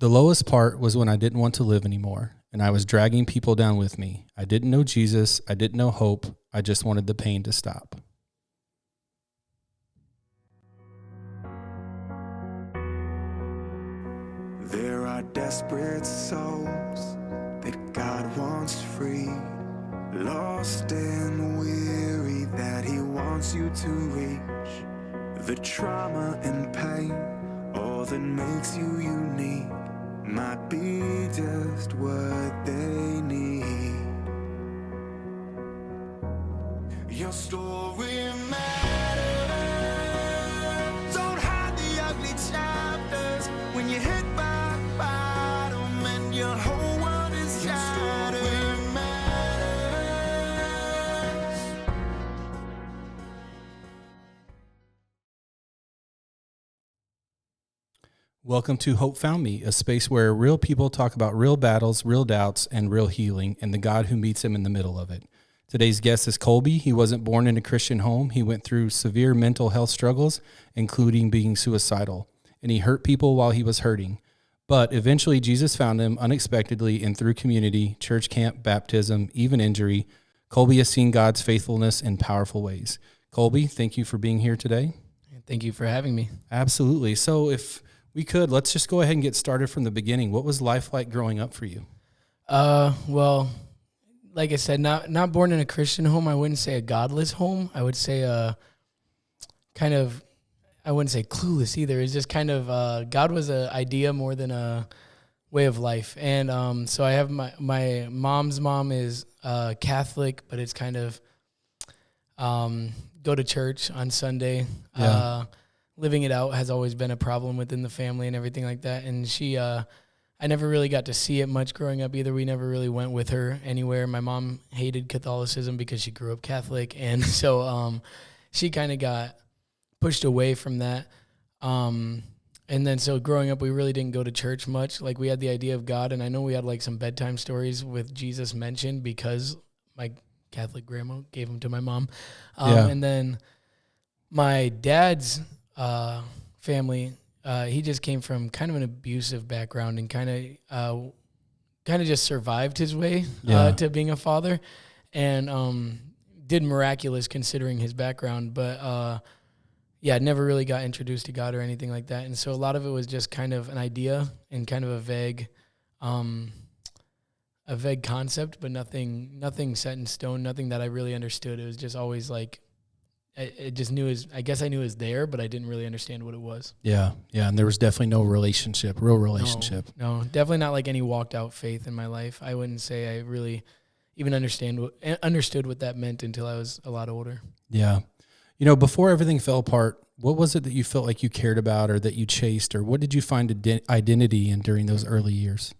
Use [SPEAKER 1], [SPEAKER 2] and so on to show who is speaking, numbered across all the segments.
[SPEAKER 1] The lowest part was when I didn't want to live anymore, and I was dragging people down with me. I didn't know Jesus. I didn't know hope. I just wanted the pain to stop.
[SPEAKER 2] There are desperate souls that God wants free, lost and weary that He wants you to reach. The trauma and pain, all that makes you unique, might be just what they need. Your story matters. Don't hide the ugly chapters when you hit rock bottom and your whole world is shattered. Your story matters.
[SPEAKER 1] Welcome to Hope Found Me, a space where real people talk about real battles, real doubts, and real healing, and the God who meets them in the middle of it. Today's guest is Kolbe. He wasn't born in a Christian home. He went through severe mental health struggles, including being suicidal, and he hurt people while he was hurting. But eventually Jesus found him unexpectedly, and through community, church camp, baptism, even injury, Kolbe has seen God's faithfulness in powerful ways. Kolbe, thank you for being here today.
[SPEAKER 3] Thank you for having me.
[SPEAKER 1] Absolutely. So if we could, let's just go ahead and get started from the beginning. What was life like growing up for you?
[SPEAKER 3] Well, like I said, not born in a Christian home. I wouldn't say a godless home. I would say I wouldn't say clueless either. It's just kind of, God was an idea more than a way of life. And so I have my mom's mom is Catholic, but it's kind of go to church on Sunday.
[SPEAKER 1] Yeah.
[SPEAKER 3] Living it out has always been a problem within the family and everything like that. And she, I never really got to see it much growing up either. We never really went with her anywhere. My mom hated Catholicism because she grew up Catholic. And so she kind of got pushed away from that. And then so growing up, we really didn't go to church much. Like we had the idea of God. And I know we had like some bedtime stories with Jesus mentioned because my Catholic grandma gave them to my mom. And then my dad's family, he just came from kind of an abusive background and kind of just survived his way to being a father, and did miraculous considering his background. But never really got introduced to God or anything like that. And so a lot of it was just kind of an idea and kind of a vague concept, but nothing set in stone, nothing that I really understood. It was just always like, I just knew I guess I knew it was there, but I didn't really understand what it was.
[SPEAKER 1] Yeah. And there was definitely no real relationship.
[SPEAKER 3] No, definitely not like any walked out faith in my life. I wouldn't say I really even understood what that meant until I was a lot older.
[SPEAKER 1] Yeah. Before everything fell apart, what was it that you felt like you cared about or that you chased, or what did you find identity in during those early years?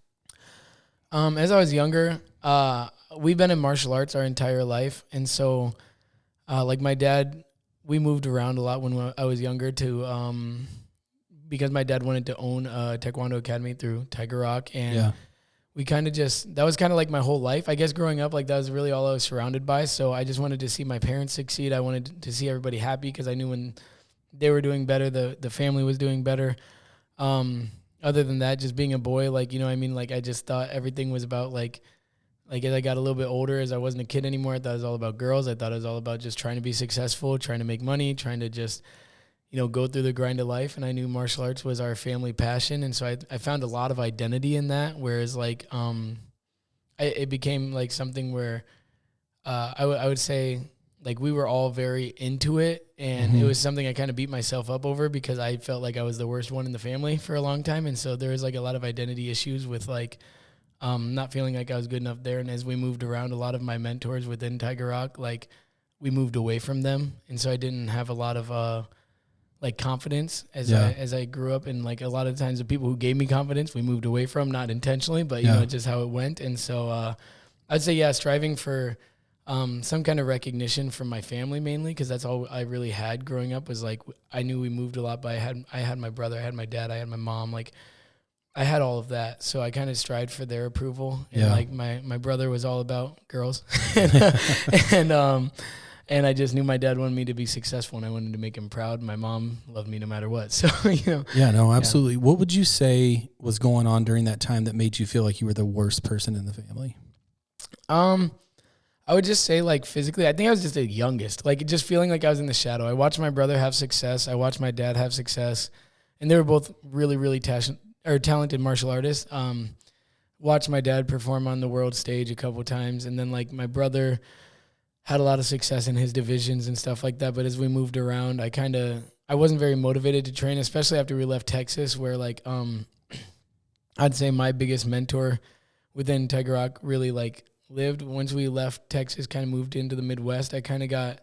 [SPEAKER 3] As I was younger, we've been in martial arts our entire life. And so, like my dad, we moved around a lot when I was younger because my dad wanted to own a Taekwondo academy through Tiger Rock. And we kind of that was kind of like my whole life. I guess growing up, like that was really all I was surrounded by. So I just wanted to see my parents succeed. I wanted to see everybody happy because I knew when they were doing better, the family was doing better. Other than that, just being a boy, like, I just thought everything was about like as I got a little bit older, as I wasn't a kid anymore, I thought it was all about girls. I thought it was all about just trying to be successful, trying to make money, trying to just, go through the grind of life. And I knew martial arts was our family passion. And so I found a lot of identity in that. Whereas like, it became like something where, I would say like we were all very into it. And it was something I kind of beat myself up over because I felt like I was the worst one in the family for a long time. And so there was like a lot of identity issues with like, not feeling like I was good enough there. And as we moved around, a lot of my mentors within Tiger Rock, like we moved away from them. And so I didn't have a lot of, like confidence as I grew up. And like a lot of times the people who gave me confidence, we moved away from, not intentionally, but just how it went. And so, I'd say, striving for, some kind of recognition from my family mainly. Cause that's all I really had growing up was like, I knew we moved a lot, but I had my brother, I had my dad, I had my mom, like, I had all of that, so I kind of strived for their approval. And like my brother was all about girls, and And I just knew my dad wanted me to be successful, and I wanted to make him proud. My mom loved me no matter what. So,
[SPEAKER 1] Yeah, no, absolutely. What would you say was going on during that time that made you feel like you were the worst person in the family?
[SPEAKER 3] I would just say, like, physically, I think I was just the youngest, like, just feeling like I was in the shadow. I watched my brother have success. I watched my dad have success, and they were both really, really talented martial artists. Watched my dad perform on the world stage a couple times, and then, like, my brother had a lot of success in his divisions and stuff like that. But as we moved around, I wasn't very motivated to train, especially after we left Texas, where, like, I'd say my biggest mentor within Tiger Rock really, like, lived. Once we left Texas, kind of moved into the Midwest, I kind of got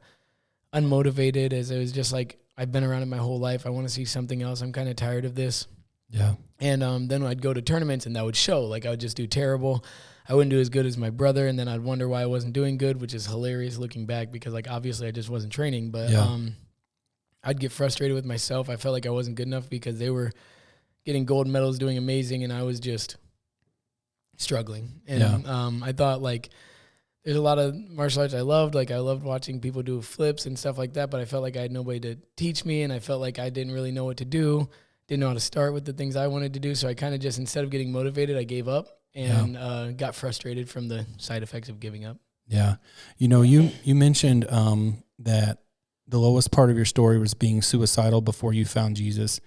[SPEAKER 3] unmotivated, as it was just like, I've been around it my whole life. I want to see something else. I'm kind of tired of this.
[SPEAKER 1] Yeah.
[SPEAKER 3] And then I'd go to tournaments, and that would show. Like, I would just do terrible. I wouldn't do as good as my brother, and then I'd wonder why I wasn't doing good, which is hilarious looking back, because, like, obviously I just wasn't training. But I'd get frustrated with myself. I felt like I wasn't good enough because they were getting gold medals, doing amazing, and I was just struggling. And I thought, like, there's a lot of martial arts I loved. Like, I loved watching people do flips and stuff like that, but I felt like I had nobody to teach me, and I felt like I didn't really know what to do, didn't know how to start with the things I wanted to do. So I kind of just, instead of getting motivated, I gave up and got frustrated from the side effects of giving up.
[SPEAKER 1] Yeah. You mentioned that the lowest part of your story was being suicidal before you found Jesus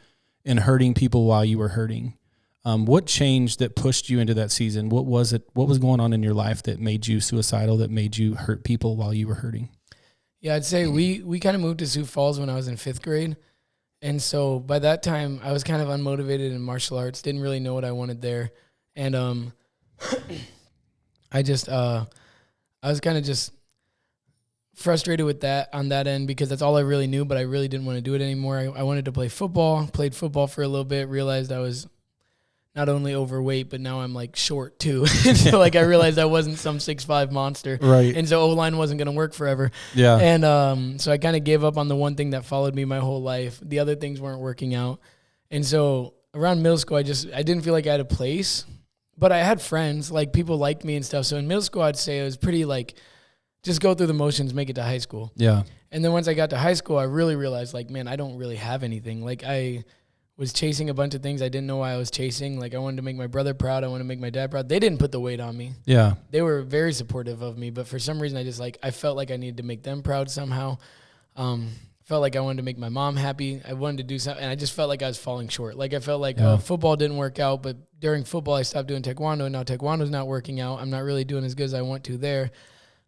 [SPEAKER 1] and hurting people while you were hurting. What changed that pushed you into that season? What was it? What was going on in your life that made you suicidal, that made you hurt people while you were hurting?
[SPEAKER 3] Yeah, I'd say we kind of moved to Sioux Falls when I was in 5th grade. And so by that time, I was kind of unmotivated in martial arts, didn't really know what I wanted there. And I was kind of just frustrated with that on that end, because that's all I really knew, but I really didn't want to do it anymore. I wanted to play football, played football for a little bit, realized I was not only overweight, but now I'm, like, short too. So, like, I realized I wasn't some 6'5" monster.
[SPEAKER 1] Right.
[SPEAKER 3] And so O-line wasn't going to work forever.
[SPEAKER 1] Yeah.
[SPEAKER 3] And so I kind of gave up on the one thing that followed me my whole life. The other things weren't working out. And so around middle school, I didn't feel like I had a place, but I had friends, like, people liked me and stuff. So in middle school, I'd say it was pretty, like, just go through the motions, make it to high school.
[SPEAKER 1] Yeah.
[SPEAKER 3] And then once I got to high school, I really realized, like, man, I don't really have anything. Like, I was chasing a bunch of things I didn't know why I was chasing. Like, I wanted to make my brother proud. I wanted to make my dad proud. They didn't put the weight on me.
[SPEAKER 1] Yeah.
[SPEAKER 3] They were very supportive of me, but for some reason I felt like I needed to make them proud somehow. Felt like I wanted to make my mom happy. I wanted to do something, and I just felt like I was falling short. Like, I felt like football didn't work out, but during football I stopped doing taekwondo, and now taekwondo's not working out. I'm not really doing as good as I want to there.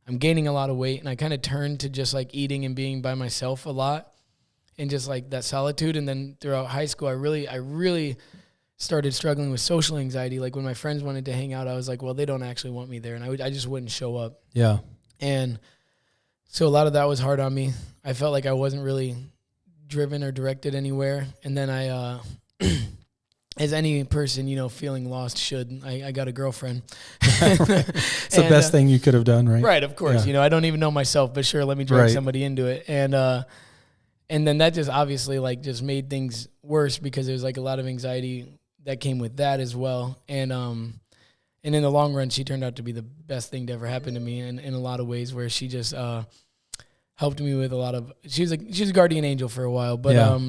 [SPEAKER 3] I'm gaining a lot of weight, and I kind of turned to just, like, eating and being by myself a lot. And just, like, that solitude. And then throughout high school, I really started struggling with social anxiety. Like, when my friends wanted to hang out, I was like, well, they don't actually want me there. And I just wouldn't show up.
[SPEAKER 1] Yeah.
[SPEAKER 3] And so a lot of that was hard on me. I felt like I wasn't really driven or directed anywhere. And then I, as any person, feeling lost should, I got a girlfriend.
[SPEAKER 1] It's the best thing you could have done, right?
[SPEAKER 3] Right, of course.
[SPEAKER 1] Yeah.
[SPEAKER 3] I don't even know myself, but sure, let me drag somebody into it. And then that just obviously, like, just made things worse, because there was, like, a lot of anxiety that came with that as well. And in the long run, she turned out to be the best thing to ever happen to me in a lot of ways, where she just helped me with a lot of, she was a guardian angel for a while. But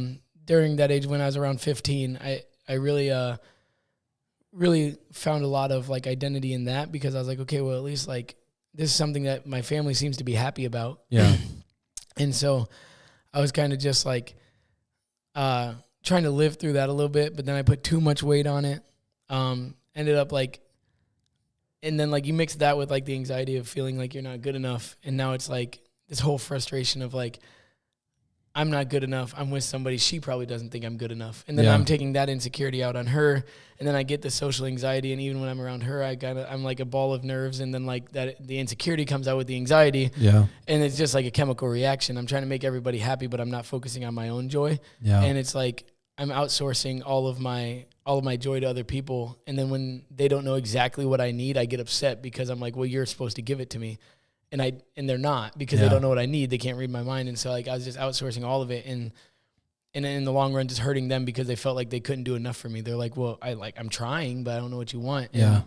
[SPEAKER 3] during that age, when I was around 15, I really found a lot of, like, identity in that, because I was like, okay, well, at least, like, this is something that my family seems to be happy about.
[SPEAKER 1] Yeah.
[SPEAKER 3] And so I was kind of just, like, trying to live through that a little bit, but then I put too much weight on it. Ended up, like, and then, like, you mix that with, like, the anxiety of feeling like you're not good enough. And now it's, like, this whole frustration of, like, I'm not good enough. I'm with somebody. She probably doesn't think I'm good enough. And then I'm taking that insecurity out on her. And then I get the social anxiety. And even when I'm around her, I'm like a ball of nerves. And then, like, that the insecurity comes out with the anxiety.
[SPEAKER 1] Yeah.
[SPEAKER 3] And it's just like a chemical reaction. I'm trying to make everybody happy, but I'm not focusing on my own joy.
[SPEAKER 1] Yeah.
[SPEAKER 3] And it's like I'm outsourcing all of my joy to other people. And then when they don't know exactly what I need, I get upset, because I'm like, well, you're supposed to give it to me. And they're not, because they don't know what I need. They can't read my mind. And so, like, I was just outsourcing all of it, and in the long run, just hurting them, because they felt like they couldn't do enough for me. They're like, well, I'm trying, but I don't know what you want.
[SPEAKER 1] Yeah.
[SPEAKER 3] And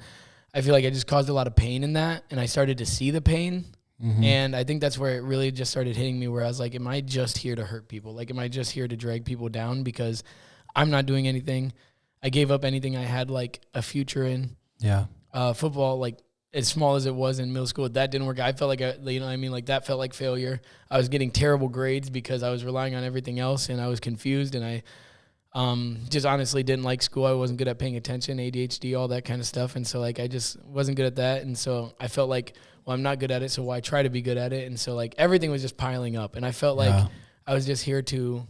[SPEAKER 3] I feel like I just caused a lot of pain in that, and I started to see the pain. And I think that's where it really just started hitting me, where I was like, am I just here to hurt people? Like, am I just here to drag people down because I'm not doing anything? I gave up anything I had, like, a future in.
[SPEAKER 1] Yeah.
[SPEAKER 3] Football, like, as small as it was in middle school, that didn't work. I felt like, you know what I mean? Like, that felt like failure. I was getting terrible grades because I was relying on everything else, and I was confused, and I just honestly didn't like school. I wasn't good at paying attention, ADHD, all that kind of stuff. And so, like, I just wasn't good at that. And so I felt like, well, I'm not good at it, so why try to be good at it? And so, like, everything was just piling up. And I felt like I was just here to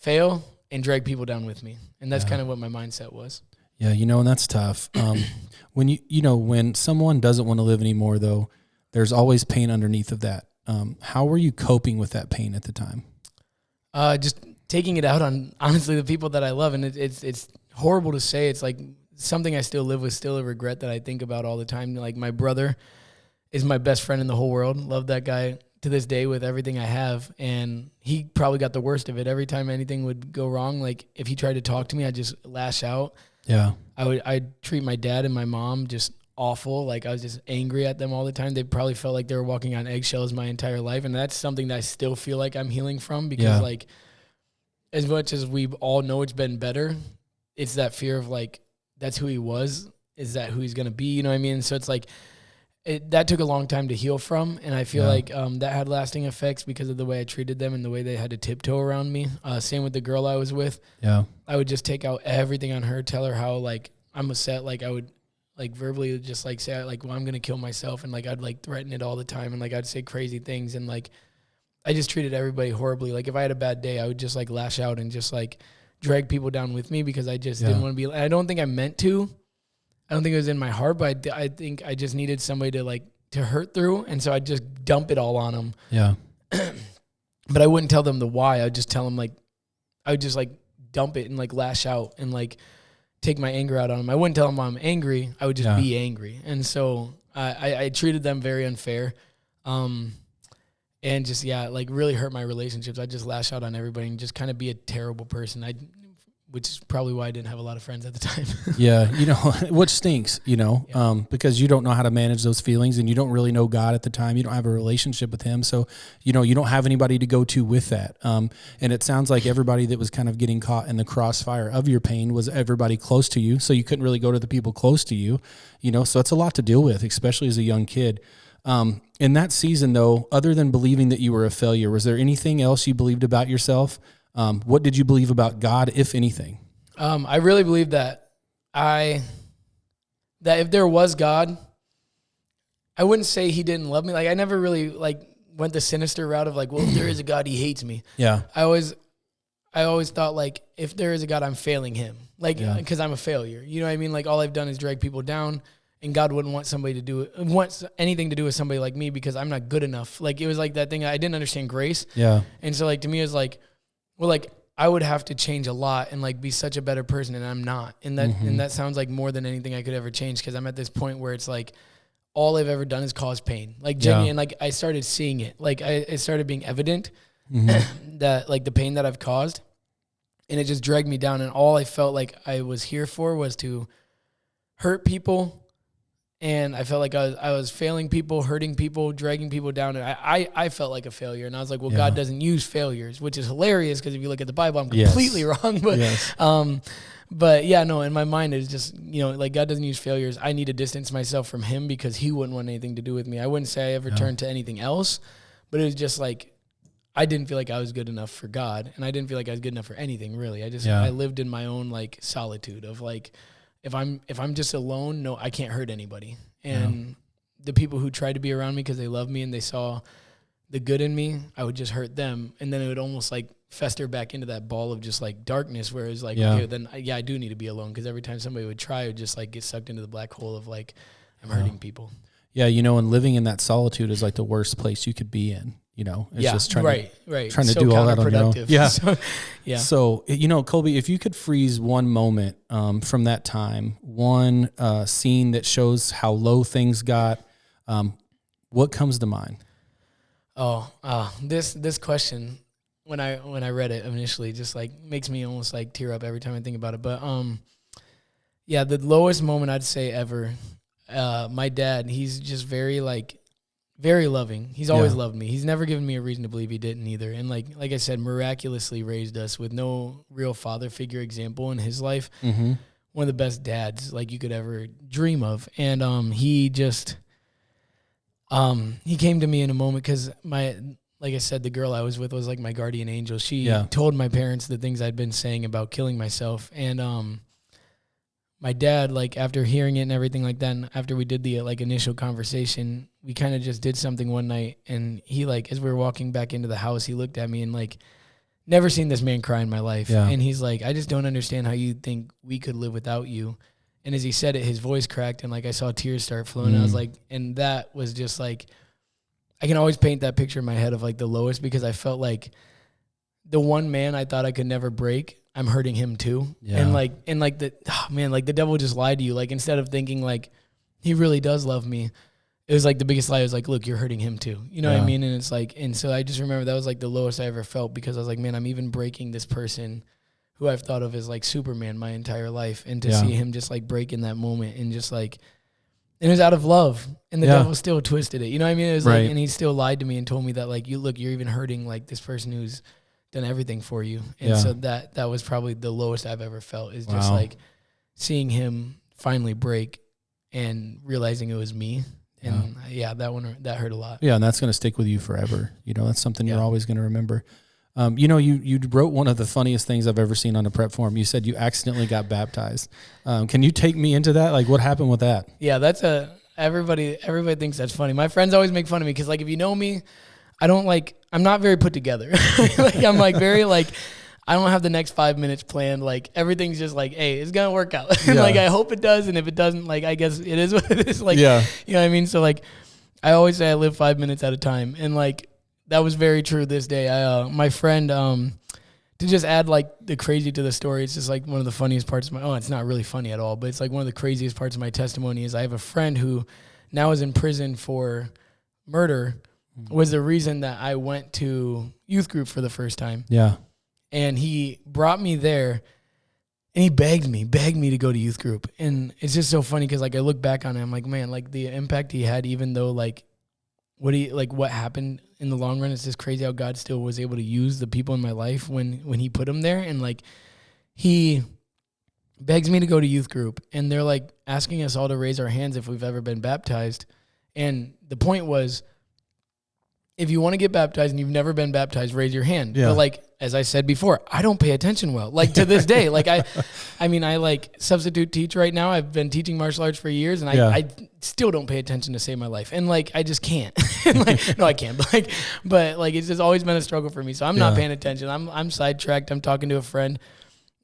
[SPEAKER 3] fail and drag people down with me. And that's kind of what my mindset was.
[SPEAKER 1] Yeah, and that's tough. When when someone doesn't want to live anymore, though, there's always pain underneath of that. How were you coping with that pain at the time?
[SPEAKER 3] Just taking it out on, honestly, the people that I love. And it's horrible to say. It's like something I still live with, still a regret that I think about all the time. Like, my brother is my best friend in the whole world. Love that guy to this day with everything I have. And he probably got the worst of it. Every time anything would go wrong, like, if he tried to talk to me, I'd just lash out.
[SPEAKER 1] Yeah.
[SPEAKER 3] I'd treat my dad and my mom just awful. Like, I was just angry at them all the time. They probably felt like they were walking on eggshells my entire life. And that's something that I still feel like I'm healing from, because like, as much as we all know it's been better, it's that fear of, like, that's who he was. Is that who he's going to be? You know what I mean? So it's like, that took a long time to heal from. And I feel like that had lasting effects because of the way I treated them and the way they had to tiptoe around me. Same with the girl I was with. Yeah. I would just take out everything on her, tell her how, like, I'm upset. Like, I would, like, verbally just, like, say, like, well, I'm going to kill myself. And, like, I'd, like, threaten it all the time. And, like, I'd say crazy things. And, like, I just treated everybody horribly. Like, if I had a bad day, I would just, like, lash out and just, like, drag people down with me because I just didn't want to be. I don't think I meant to. I don't think it was in my heart, but I think I just needed somebody to, like, to hurt through. And so I'd just dump it all on them. Yeah. But I wouldn't tell them the why. I'd just tell them, like, I would just, like, dump it and, like, lash out and, like, take my anger out on them. I wouldn't tell them I'm angry. I would just be angry. And so I treated them very unfair. And just, like, really hurt my relationships. I just lash out on everybody and just kind of be a terrible person. Which is probably why I didn't have a lot of friends at the time. Which stinks, because you don't know how to manage those feelings, and you don't really know God at the time. You don't have a relationship with him. So, you don't have anybody to go to with that. And it sounds like everybody that was kind of getting caught in the crossfire of your pain was everybody close to you. So you couldn't really go to the people close to you, so it's a lot to deal with, especially as a young kid. In that season, though, other than believing that you were a failure, was there anything else you believed about yourself? What did you believe about God, if anything? I really believe that if there was God, I wouldn't say he didn't love me. Like, I never really, like, went the sinister route of, like, well, if there is a God, he hates me. Yeah. I always thought, like, if there is a God, I'm failing him. Like, because I'm a failure. You know what I mean? Like, all I've done is drag people down, and God wouldn't want anything to do with somebody like me because I'm not good enough. Like, it was like that thing. I didn't understand grace. Yeah. And so, like, to me, it was like, well, like, I would have to change a lot and, like, be such a better person, and I'm not. And that sounds like more than anything I could ever change, because I'm at this point where it's like all I've ever done is cause pain. Like, genuine, and, like, I started seeing it. Like, it started being evident that, like, the pain that I've caused, and it just dragged me down. And all I felt like I was here for was to hurt people. And I felt like I was failing people, hurting people, dragging people down. And I felt like a failure. And I was like, well, God doesn't use failures, which is hilarious, because if you look at the Bible, I'm completely wrong. But but yeah, no, in my mind, it's just, like, God doesn't use failures. I need to distance myself from him because he wouldn't want anything to do with me. I wouldn't say I ever turned to anything else, but it was just like, I didn't feel like I was good enough for God, and I didn't feel like I was good enough for anything, really. I lived in my own, like, solitude of, like, if I'm just alone, no, I can't hurt anybody. And the people who tried to be around me because they loved me and they saw the good in me, I would just hurt them. And then it would almost, like, fester back into that ball of just, like, darkness, where it's like, okay, then I do need to be alone, because every time somebody would try, I would just, like, get sucked into the black hole of, like, I'm hurting people. Yeah, and living in that solitude is, like, the worst place you could be in. It's just trying to do all that on your own. Yeah. So, Kolbe, if you could freeze one moment from that time, one scene that shows how low things got, what comes to mind? This question, when I read it initially, just, like, makes me almost, like, tear up every time I think about it. But the lowest moment I'd say ever, my dad, he's just very, like, Very loving. He's always loved me. He's never given me a reason to believe he didn't either. And like I said, miraculously raised us with no real father figure example in his life.
[SPEAKER 1] Mm-hmm.
[SPEAKER 3] One of the best dads like you could ever dream of. And he just he came to me in a moment because like I said, the girl I was with was like my guardian angel. She told my parents the things I'd been saying about killing myself. And my dad, like after hearing it and everything like that, and after we did the like initial conversation, we kind of just did something one night, and he like, as we were walking back into the house, he looked at me and like, never seen this man cry in my life. Yeah. And he's like, I just don't understand how you think we could live without you. And as he said it, his voice cracked and like I saw tears start flowing. I was like, and that was just like, I can always paint that picture in my head of like the lowest, because I felt like the one man I thought I could never break, I'm hurting him too. Yeah. And like the devil just lied to you. Like instead of thinking like he really does love me, it was like the biggest lie. It was like, look, you're hurting him too. You know what I mean? And it's like, and so I just remember that was like the lowest I ever felt, because I was like, man, I'm even breaking this person who I've thought of as like Superman my entire life. And to see him just like break in that moment and just like, and it was out of love, and the devil still twisted it. You know what I mean? It was like, and he still lied to me and told me that like, you're even hurting like this person who's done everything for you. And so that was probably the lowest I've ever felt, is just like seeing him finally break and realizing it was me. And that hurt a lot. Yeah.
[SPEAKER 1] And that's going to stick with you forever. You know, that's something you're always going to remember. You know, you wrote one of the funniest things I've ever seen on a prep form. You said you accidentally got baptized. Can you take me into that? Like, what happened with that?
[SPEAKER 3] Yeah, everybody thinks that's funny. My friends always make fun of me because, like, if you know me, I'm not very put together. Like, I'm like very like, I don't have the next 5 minutes planned. Like, everything's just like, hey, it's going to work out. And like, I hope it does. And if it doesn't, like, I guess it is what it is. Like, you know what I mean? So like, I always say I live 5 minutes at a time. And like, that was very true this day. My friend, to just add like the crazy to the story, it's just like one of the funniest parts of it's not really funny at all, but it's like one of the craziest parts of my testimony is I have a friend who now is in prison for murder, was the reason that I went to youth group for the first time. Yeah. And he brought me there and he begged me to go to youth group. And it's just so funny because like I look back on it, I'm like, man, like the impact he had, even though like what happened in the long run, it's just crazy how God still was able to use the people in my life when he put them there. And like he begs me to go to youth group, and they're like asking us all to raise our hands if we've ever been baptized. And the point was, if you want to get baptized and you've never been baptized, raise your hand. Yeah. But like, as I said before, I don't pay attention well. Like to this day, like I like substitute teach right now. I've been teaching martial arts for years, and I still don't pay attention to save my life. And like, I just can't. Like, no, I can't. But like, it's just always been a struggle for me. So I'm not paying attention. I'm sidetracked. I'm talking to a friend,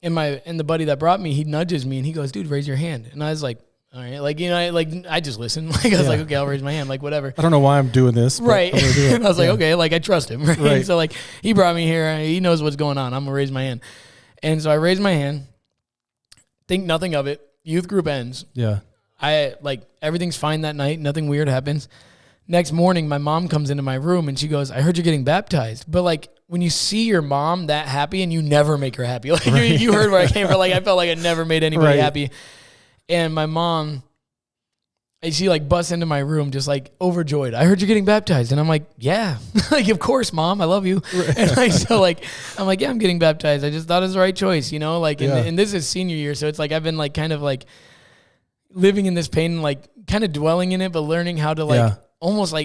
[SPEAKER 3] and the buddy that brought me, he nudges me and he goes, "Dude, raise your hand." And I was like, all right, like, you know, I just listened. Like, I was like, okay, I'll raise my hand, like, whatever.
[SPEAKER 1] I don't know why I'm doing this.
[SPEAKER 3] Right. And I was like, okay, like, I trust him. Right. So, like, he brought me here. He knows what's going on. I'm going to raise my hand. And so I raised my hand, think nothing of it. Youth group ends. Yeah. Everything's fine that night. Nothing weird happens. Next morning, my mom comes into my room and she goes, "I heard you're getting baptized." But, like, when you see your mom that happy and you never make her happy, like, you heard where I came from. Like, I felt like I never made anybody happy. And my mom, she like busts into my room just like overjoyed. "I heard you're getting baptized." And I'm like, "Yeah." Like, "Of course, Mom, I love you." Right. And like, so like, I'm like, "Yeah, I'm getting baptized. I just thought it was the right choice," you know? Like, and this is senior year. So it's like, I've been like kind of like living in this pain and like kind of dwelling in it, but learning how to like,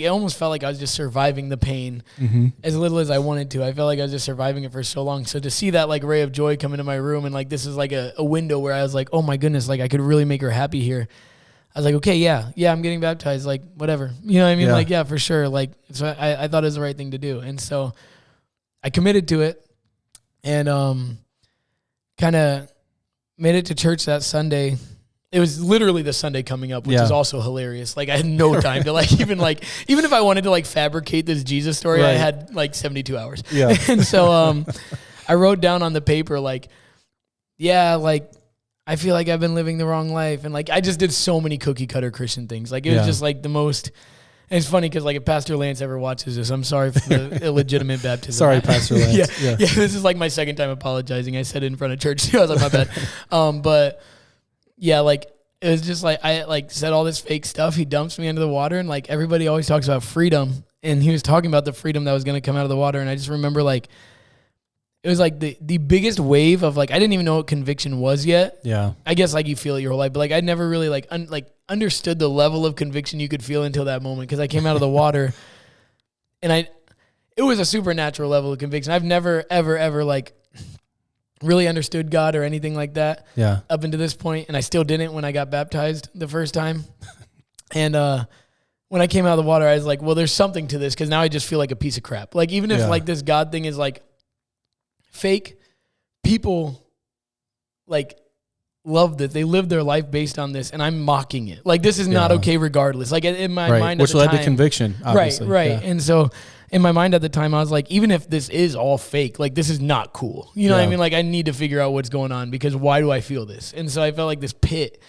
[SPEAKER 3] it almost felt like I was just surviving the pain as little as I wanted to. I felt like I was just surviving it for so long. So to see that like ray of joy come into my room and like, this is like a window where I was like, oh my goodness, like I could really make her happy here. I was like, okay, yeah, I'm getting baptized. Like, whatever. You know what I mean? Yeah. Like, yeah, for sure. Like, so I thought it was the right thing to do. And so I committed to it and kind of made it to church that Sunday. It was literally the Sunday coming up, which is also hilarious. Like, I had no time to even if I wanted to like fabricate this Jesus story, I had like 72 hours. Yeah. And so I wrote down on the paper, like, like, I feel like I've been living the wrong life. And like, I just did so many cookie cutter Christian things. Like, it was just like the most, and it's funny because like if Pastor Lance ever watches this, I'm sorry for the illegitimate baptism.
[SPEAKER 1] Sorry, Pastor Lance.
[SPEAKER 3] Yeah. This is like my second time apologizing. I said it in front of church too. I was like, my bad. But yeah, like it was just like, I like said all this fake stuff. He dumps me into the water, and like everybody always talks about freedom. And he was talking about the freedom that was going to come out of the water. And I just remember like, it was like the biggest wave of like, I didn't even know what conviction was yet.
[SPEAKER 1] Yeah.
[SPEAKER 3] I guess like you feel it your whole life, but like I never really like understood the level of conviction you could feel until that moment. Cause I came out of the water and it was a supernatural level of conviction. I've never, ever like really understood God or anything like that.
[SPEAKER 1] Yeah.
[SPEAKER 3] Up until this point. And I still didn't when I got baptized the first time. And, when I came out of the water, I was like, well, there's something to this. Cause now I just feel like a piece of crap. Like even if like this God thing is like fake, people like love this. They live their life based on this, and I'm mocking it. Like this is not okay regardless. Like in my mind
[SPEAKER 1] which
[SPEAKER 3] at the
[SPEAKER 1] led
[SPEAKER 3] time,
[SPEAKER 1] to conviction, obviously.
[SPEAKER 3] Right.
[SPEAKER 1] Yeah.
[SPEAKER 3] And so in my mind at the time, I was like, even if this is all fake, like this is not cool. You know what I mean? Like I need to figure out what's going on because why do I feel this? And so I felt like this pit.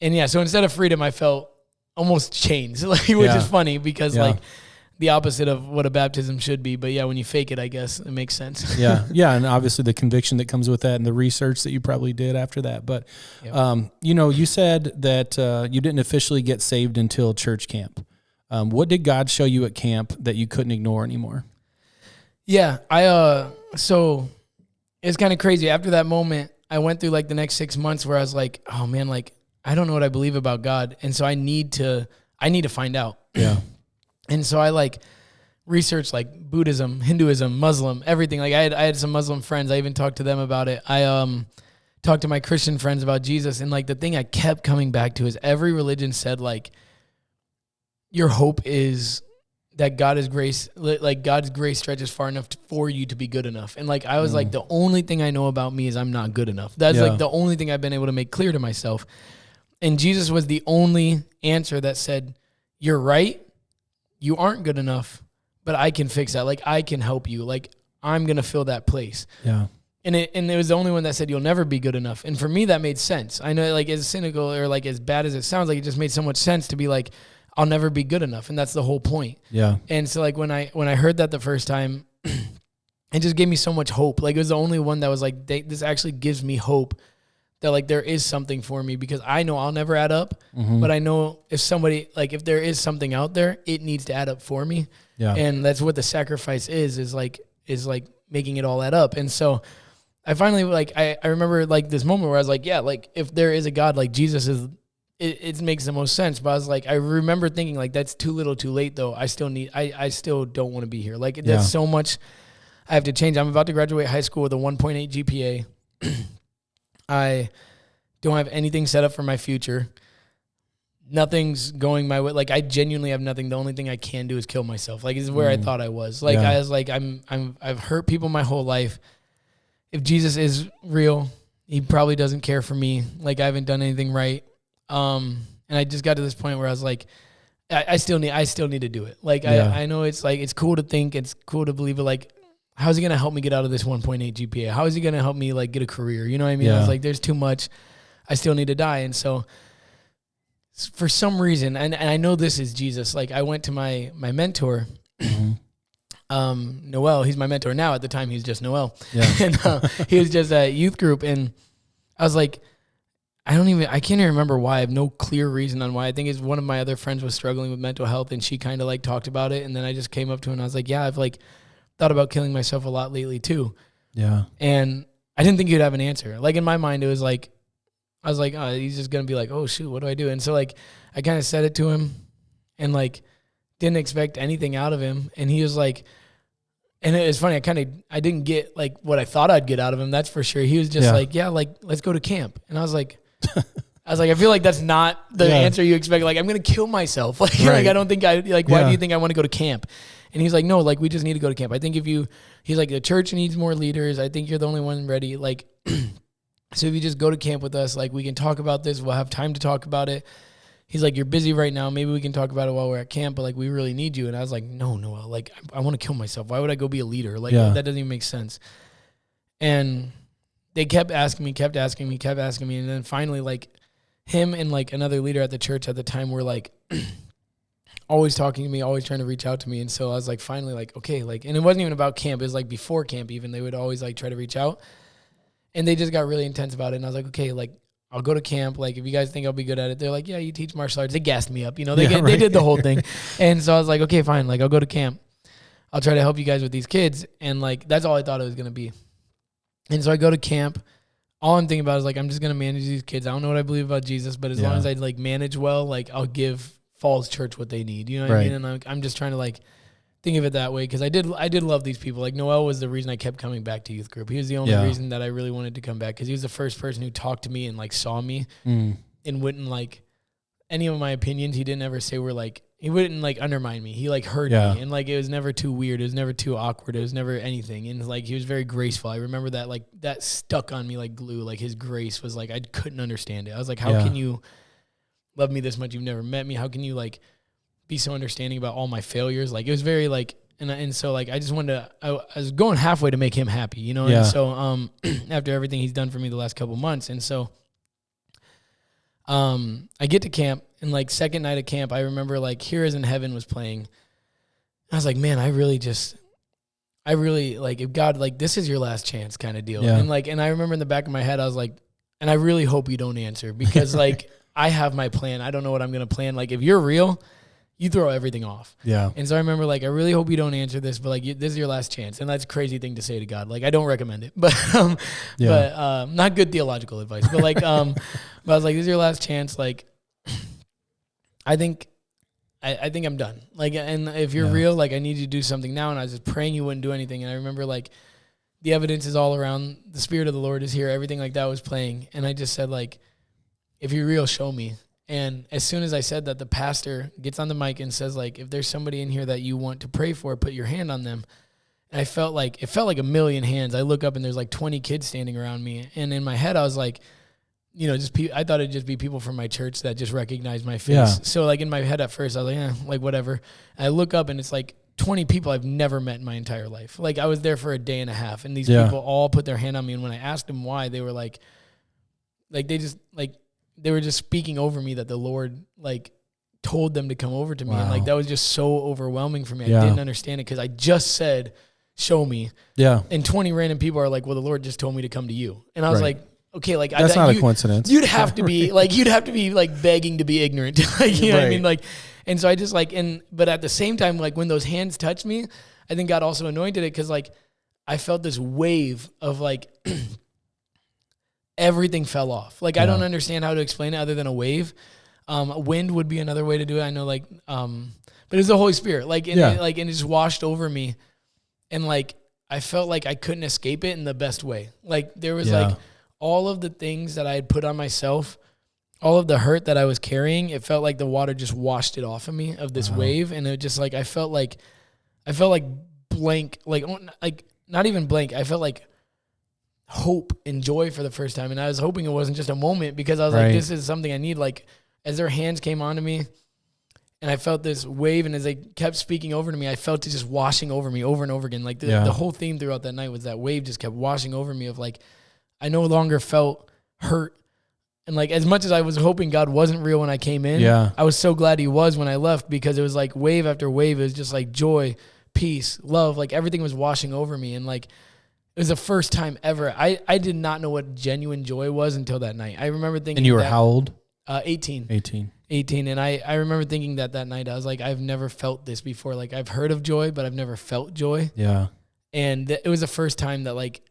[SPEAKER 3] And yeah, so instead of freedom, I felt almost chains, like, which is funny because like the opposite of what a baptism should be. But yeah, when you fake it, I guess it makes sense.
[SPEAKER 1] Yeah. And obviously the conviction that comes with that and the research that you probably did after that. But, you know, you said that you didn't officially get saved until church camp. What did God show you at camp that you couldn't ignore anymore?
[SPEAKER 3] Yeah, so it's kind of crazy. After that moment, I went through like the next 6 months where I was like, oh man, like I don't know what I believe about God. And so I need to find out.
[SPEAKER 1] Yeah.
[SPEAKER 3] And so I like researched like Buddhism, Hinduism, Muslim, everything. Like I had some Muslim friends. I even talked to them about it. I talked to my Christian friends about Jesus. And like the thing I kept coming back to is every religion said like, your hope is that God is grace, like God's grace stretches far enough for you to be good enough. And like, I was like, the only thing I know about me is I'm not good enough. That's like the only thing I've been able to make clear to myself. And Jesus was the only answer that said, you're right. You aren't good enough, but I can fix that. Like I can help you. Like I'm going to fill that place.
[SPEAKER 1] Yeah.
[SPEAKER 3] And it was the only one that said, you'll never be good enough. And for me, that made sense. I know like as cynical or like as bad as it sounds, like it just made so much sense to be like, I'll never be good enough. And that's the whole point.
[SPEAKER 1] Yeah.
[SPEAKER 3] And so like when I heard that the first time, it just gave me so much hope. Like it was the only one that was like, this actually gives me hope that like there is something for me because I know I'll never add up, but I know if somebody, like if there is something out there, it needs to add up for me.
[SPEAKER 1] Yeah.
[SPEAKER 3] And that's what the sacrifice is like making it all add up. And so I finally like, I remember like this moment where I was like, yeah, like if there is a God, like Jesus is, it makes the most sense. But I was like, I remember thinking like, that's too little too late though. I still don't want to be here. Like there's so much I have to change. I'm about to graduate high school with a 1.8 GPA. I don't have anything set up for my future. Nothing's going my way. Like I genuinely have nothing. The only thing I can do is kill myself. Like this is where I thought I was. Like I was like, I've hurt people my whole life. If Jesus is real, he probably doesn't care for me. Like I haven't done anything right. And I just got to this point where I was like, I still need to do it. Like I know it's like, it's cool to think, it's cool to believe, but like, how's he going to help me get out of this 1.8 GPA? How is he going to help me like get a career? You know what I mean?
[SPEAKER 1] Yeah.
[SPEAKER 3] I was like, there's too much. I still need to die. And so for some reason, and I know this is Jesus, like I went to my mentor, Noel. He's my mentor now. At the time, he was just Noel. Yeah. And he was just a youth group. And I was like, I can't even remember why. I have no clear reason on why. I think it's one of my other friends was struggling with mental health and she kind of like talked about it. And then I just came up to her and I was like, yeah, I've like thought about killing myself a lot lately too. Yeah. And I didn't think you'd have an answer. Like in my mind, it was like, I was like, oh, he's just going to be like, oh shoot, what do I do? And so like, I kind of said it to him and like, didn't expect anything out of him. And he was like, and it was funny. I didn't get like what I thought I'd get out of him. That's for sure. He was just like, yeah, like let's go to camp. And I was like, I feel like that's not the answer you expect. Like, I'm going to kill myself. Like, like I don't think why do you think I want to go to camp? And he's like, no, like, we just need to go to camp. I think he's like, the church needs more leaders. I think you're the only one ready. Like, so if you just go to camp with us, like, we can talk about this. We'll have time to talk about it. He's like, you're busy right now. Maybe we can talk about it while we're at camp, but like, we really need you. And I was like, no, like, I want to kill myself. Why would I go be a leader? Like, that doesn't even make sense. And they kept asking me. And then finally, like, him and like another leader at the church at the time were like always talking to me, always trying to reach out to me. And so I was like, finally, like, okay, like, and it wasn't even about camp. It was like before camp even, they would always like try to reach out. And they just got really intense about it. And I was like, okay, like, I'll go to camp. Like, if you guys think I'll be good at it, they're like, yeah, you teach martial arts. They gassed me up, you know, they
[SPEAKER 1] Yeah,
[SPEAKER 3] they
[SPEAKER 1] right.
[SPEAKER 3] did the whole thing. And so I was like, okay, fine. Like, I'll go to camp. I'll try to help you guys with these kids. And like, that's all I thought it was going to be. And so I go to camp. All I'm thinking about is like, I'm just going to manage these kids. I don't know what I believe about Jesus, but as long as I like manage well, like I'll give Falls Church what they need. You know what I mean? And I'm just trying to like think of it that way. Cause I did love these people. Like Noel was the reason I kept coming back to youth group. He was the only reason that I really wanted to come back. Cause he was the first person who talked to me and like saw me and wouldn't like any of my opinions. He didn't ever say were like, he wouldn't like undermine me. He like heard me, and like it was never too weird. It was never too awkward. It was never anything. And like he was very graceful. I remember that like that stuck on me like glue. Like his grace was like I couldn't understand it. I was like, how can you love me this much? You've never met me. How can you like be so understanding about all my failures? Like it was very like and so like I just wanted to. I was going halfway to make him happy, you know. And so after everything he's done for me the last couple months, and so I get to camp. And like second night of camp, I remember like Here Is in Heaven was playing. I was like, man, I really like if God, like this is your last chance kind of deal. And like, and I remember in the back of my head, I was like, and I really hope you don't answer because like I have my plan. I don't know what I'm going to plan. Like if you're real, you throw everything off. Yeah. And so I remember like, I really hope you don't answer this, but like this is your last chance. And that's a crazy thing to say to God. Like I don't recommend it, but not good theological advice, but like, but I was like, this is your last chance. Like, I think I'm done. Like, and if you're real, like I need you to do something now. And I was just praying you wouldn't do anything. And I remember like the evidence is all around. The Spirit of the Lord is here. Everything like that was playing. And I just said like, if you're real, show me. And as soon as I said that, the pastor gets on the mic and says like, if there's somebody in here that you want to pray for, put your hand on them. And it felt like a million hands. I look up and there's like 20 kids standing around me. And in my head, I was like, you know, I thought it'd just be people from my church that just recognized my face. Yeah. So like in my head at first, I was like, like whatever. And I look up and it's like 20 people I've never met in my entire life. Like I was there for a day and a half and these people all put their hand on me. And when I asked them why, they were like they were just speaking over me that the Lord like told them to come over to me. Wow. And like, that was just so overwhelming for me. I didn't understand it because I just said, show me. Yeah. And 20 random people are like, well, the Lord just told me to come to you. And I was like, okay, like
[SPEAKER 1] that's not a coincidence.
[SPEAKER 3] You'd have to be like begging to be ignorant. Like, you know what I mean? Like, and so I just like, but at the same time, like when those hands touched me, I think God also anointed it. Cause like I felt this wave of like, everything fell off. Like, I don't understand how to explain it other than a wave. Wind would be another way to do it. I know like, but it was the Holy Spirit. Like, and it just washed over me. And like, I felt like I couldn't escape it in the best way. Like there was like, all of the things that I had put on myself, all of the hurt that I was carrying, it felt like the water just washed it off of me of this wave. And it just like, I felt like blank, like not even blank. I felt like hope and joy for the first time. And I was hoping it wasn't just a moment because I was like, this is something I need. Like as their hands came onto me and I felt this wave and as they kept speaking over to me, I felt it just washing over me over and over again. Like the whole theme throughout that night was that wave just kept washing over me of like, I no longer felt hurt. And like, as much as I was hoping God wasn't real when I came in, I was so glad he was when I left because it was like wave after wave. It was just like joy, peace, love, like everything was washing over me. And like, it was the first time ever. I did not know what genuine joy was until that night. I remember thinking.
[SPEAKER 1] And you were how old?
[SPEAKER 3] 18. 18. And I remember thinking that night, I was like, I've never felt this before. Like I've heard of joy, but I've never felt joy. Yeah. And it was the first time that like,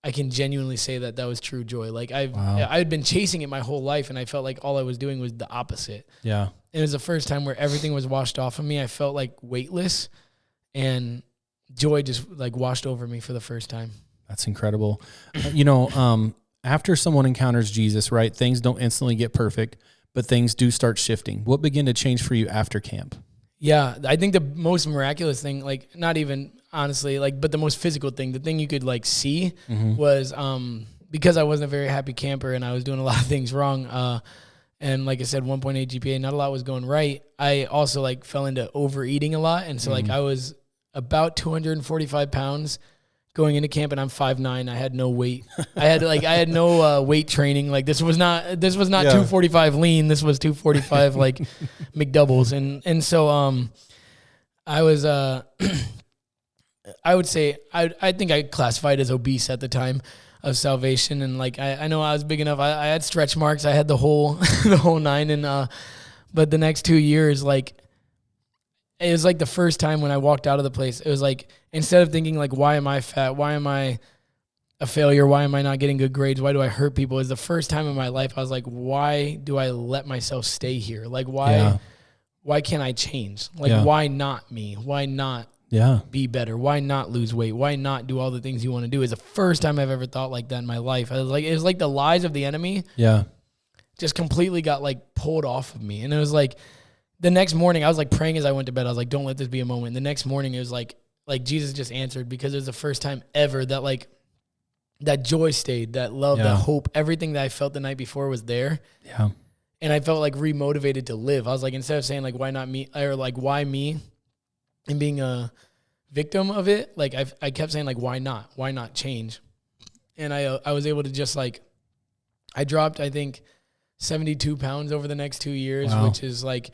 [SPEAKER 3] I can genuinely say that was true joy. Like I had been chasing it my whole life and I felt like all I was doing was the opposite. Yeah. It was the first time where everything was washed off of me. I felt like weightless and joy just like washed over me for the first time.
[SPEAKER 1] That's incredible. After someone encounters Jesus, right, things don't instantly get perfect, but things do start shifting. What began to change for you after camp?
[SPEAKER 3] Yeah, I think the most miraculous thing, like not even honestly, like, but the most physical thing, the thing you could like see was because I wasn't a very happy camper and I was doing a lot of things wrong. And like I said, 1.8 GPA, not a lot was going right. I also like fell into overeating a lot. And so like I was about 245 pounds going into camp and I'm 5'9". I had no weight. I had no weight training. Like this was not 245 lean. This was 245 like McDoubles. And so I was I would say I think I classified as obese at the time. of salvation. And like, I know I was big enough. I had stretch marks. I had the whole, the whole nine. And, but the next 2 years, like, it was like the first time when I walked out of the place, it was like, instead of thinking like, why am I fat? Why am I a failure? Why am I not getting good grades? Why do I hurt people? It was the first time in my life I was like, why do I let myself stay here? Like, why can't I change? Like, why not me? Why not be better? Why not lose weight? Why not do all the things you want to do? It's the first time I've ever thought like that in my life. It was like the lies of the enemy just completely got like pulled off of me. And it was like, the next morning, I was like praying as I went to bed. I was like, don't let this be a moment. The next morning, it was like Jesus just answered, because it was the first time ever that like that joy stayed, that love, that hope, everything that I felt the night before was there. Yeah. And I felt like remotivated to live. I was like, instead of saying like, why not me, or like, why me, and being a victim of it, like I kept saying like, why not? Why not change? And I was able to just like, I dropped, I think, 72 pounds over the next 2 years, which is like,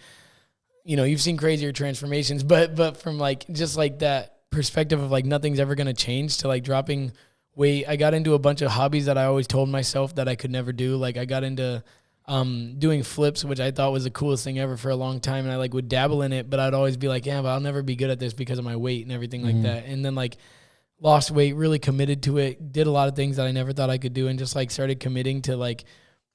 [SPEAKER 3] you know, you've seen crazier transformations, but from like, just like that perspective of like, nothing's ever going to change, to like dropping weight. I got into a bunch of hobbies that I always told myself that I could never do. Like I got into doing flips, which I thought was the coolest thing ever for a long time. And I like would dabble in it, but I'd always be like, yeah, but I'll never be good at this because of my weight and everything like that. And then like lost weight, really committed to it, did a lot of things that I never thought I could do, and just like started committing to like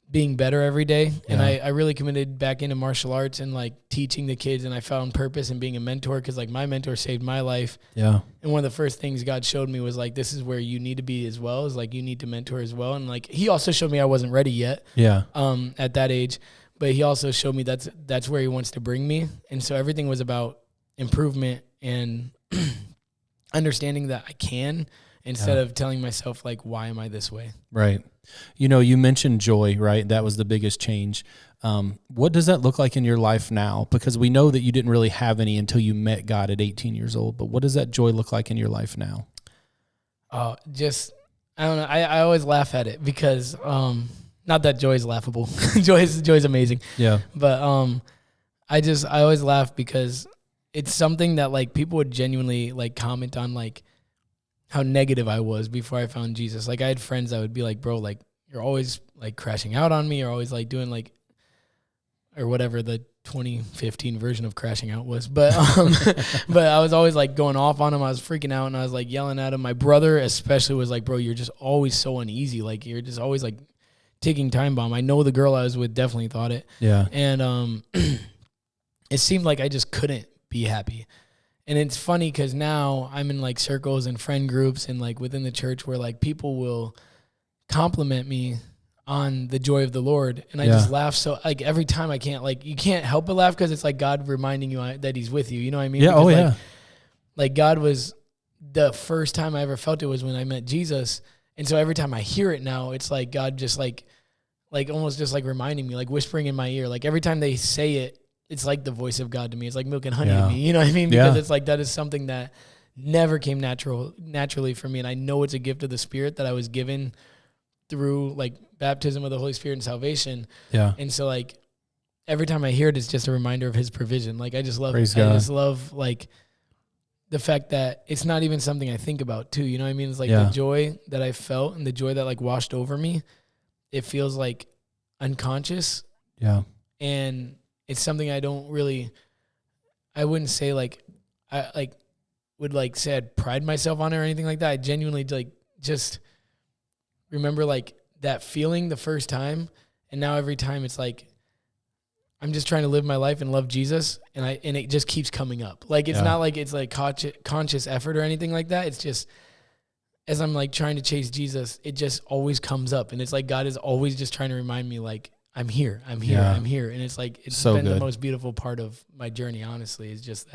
[SPEAKER 3] being better every day. Yeah. And I really committed back into martial arts and like teaching the kids. And I found purpose in being a mentor, because like my mentor saved my life. Yeah. And one of the first things God showed me was like, this is where you need to be as well, is like, you need to mentor as well. And like, he also showed me I wasn't ready yet. Yeah. At that age, but he also showed me that's where he wants to bring me. And so everything was about improvement and understanding that I can, instead of telling myself like, why am I this way? Right.
[SPEAKER 1] You know, you mentioned joy, right? That was the biggest change. What does that look like in your life now? Because we know that you didn't really have any until you met God at 18 years old. But what does that joy look like in your life now?
[SPEAKER 3] Just, I don't know. I always laugh at it because, not that joy is laughable. joy is amazing. Yeah. But I always laugh because it's something that like people would genuinely like comment on, like how negative I was before I found Jesus. Like I had friends that would be like, bro, like you're always like crashing out on me. You're always like doing like, or whatever the 2015 version of crashing out was. But, but I was always like going off on him. I was freaking out and I was like yelling at him. My brother especially was like, bro, you're just always so uneasy. Like you're just always like ticking time bomb. I know the girl I was with definitely thought it. Yeah. And, it seemed like I just couldn't be happy. And it's funny because now I'm in like circles and friend groups and like within the church where like people will compliment me on the joy of the Lord. And I just laugh. So like every time I can't, like, you can't help but laugh because it's like God reminding you that he's with you. You know what I mean? Yeah. Because like God was, the first time I ever felt it was when I met Jesus. And so every time I hear it now, it's like God just like almost just like reminding me, like whispering in my ear. Like every time they say it, it's like the voice of God to me. It's like milk and honey to me. You know what I mean? Because it's like, that is something that never came naturally for me. And I know it's a gift of the Spirit that I was given through like baptism of the Holy Spirit and salvation. Yeah. And so like every time I hear it, it's just a reminder of his provision. Like I just love like the fact that it's not even something I think about too. You know what I mean? It's like the joy that I felt and the joy that like washed over me. It feels like unconscious. Yeah. And it's something I wouldn't say like, I like would like say I'd pride myself on it or anything like that. I genuinely like just remember like that feeling the first time. And now every time it's like, I'm just trying to live my life and love Jesus. And it just keeps coming up. Like, it's not like it's like conscious effort or anything like that. It's just, as I'm like trying to chase Jesus, it just always comes up. And it's like, God is always just trying to remind me like, I'm here. And it's like, it's so been the most beautiful part of my journey, honestly, is just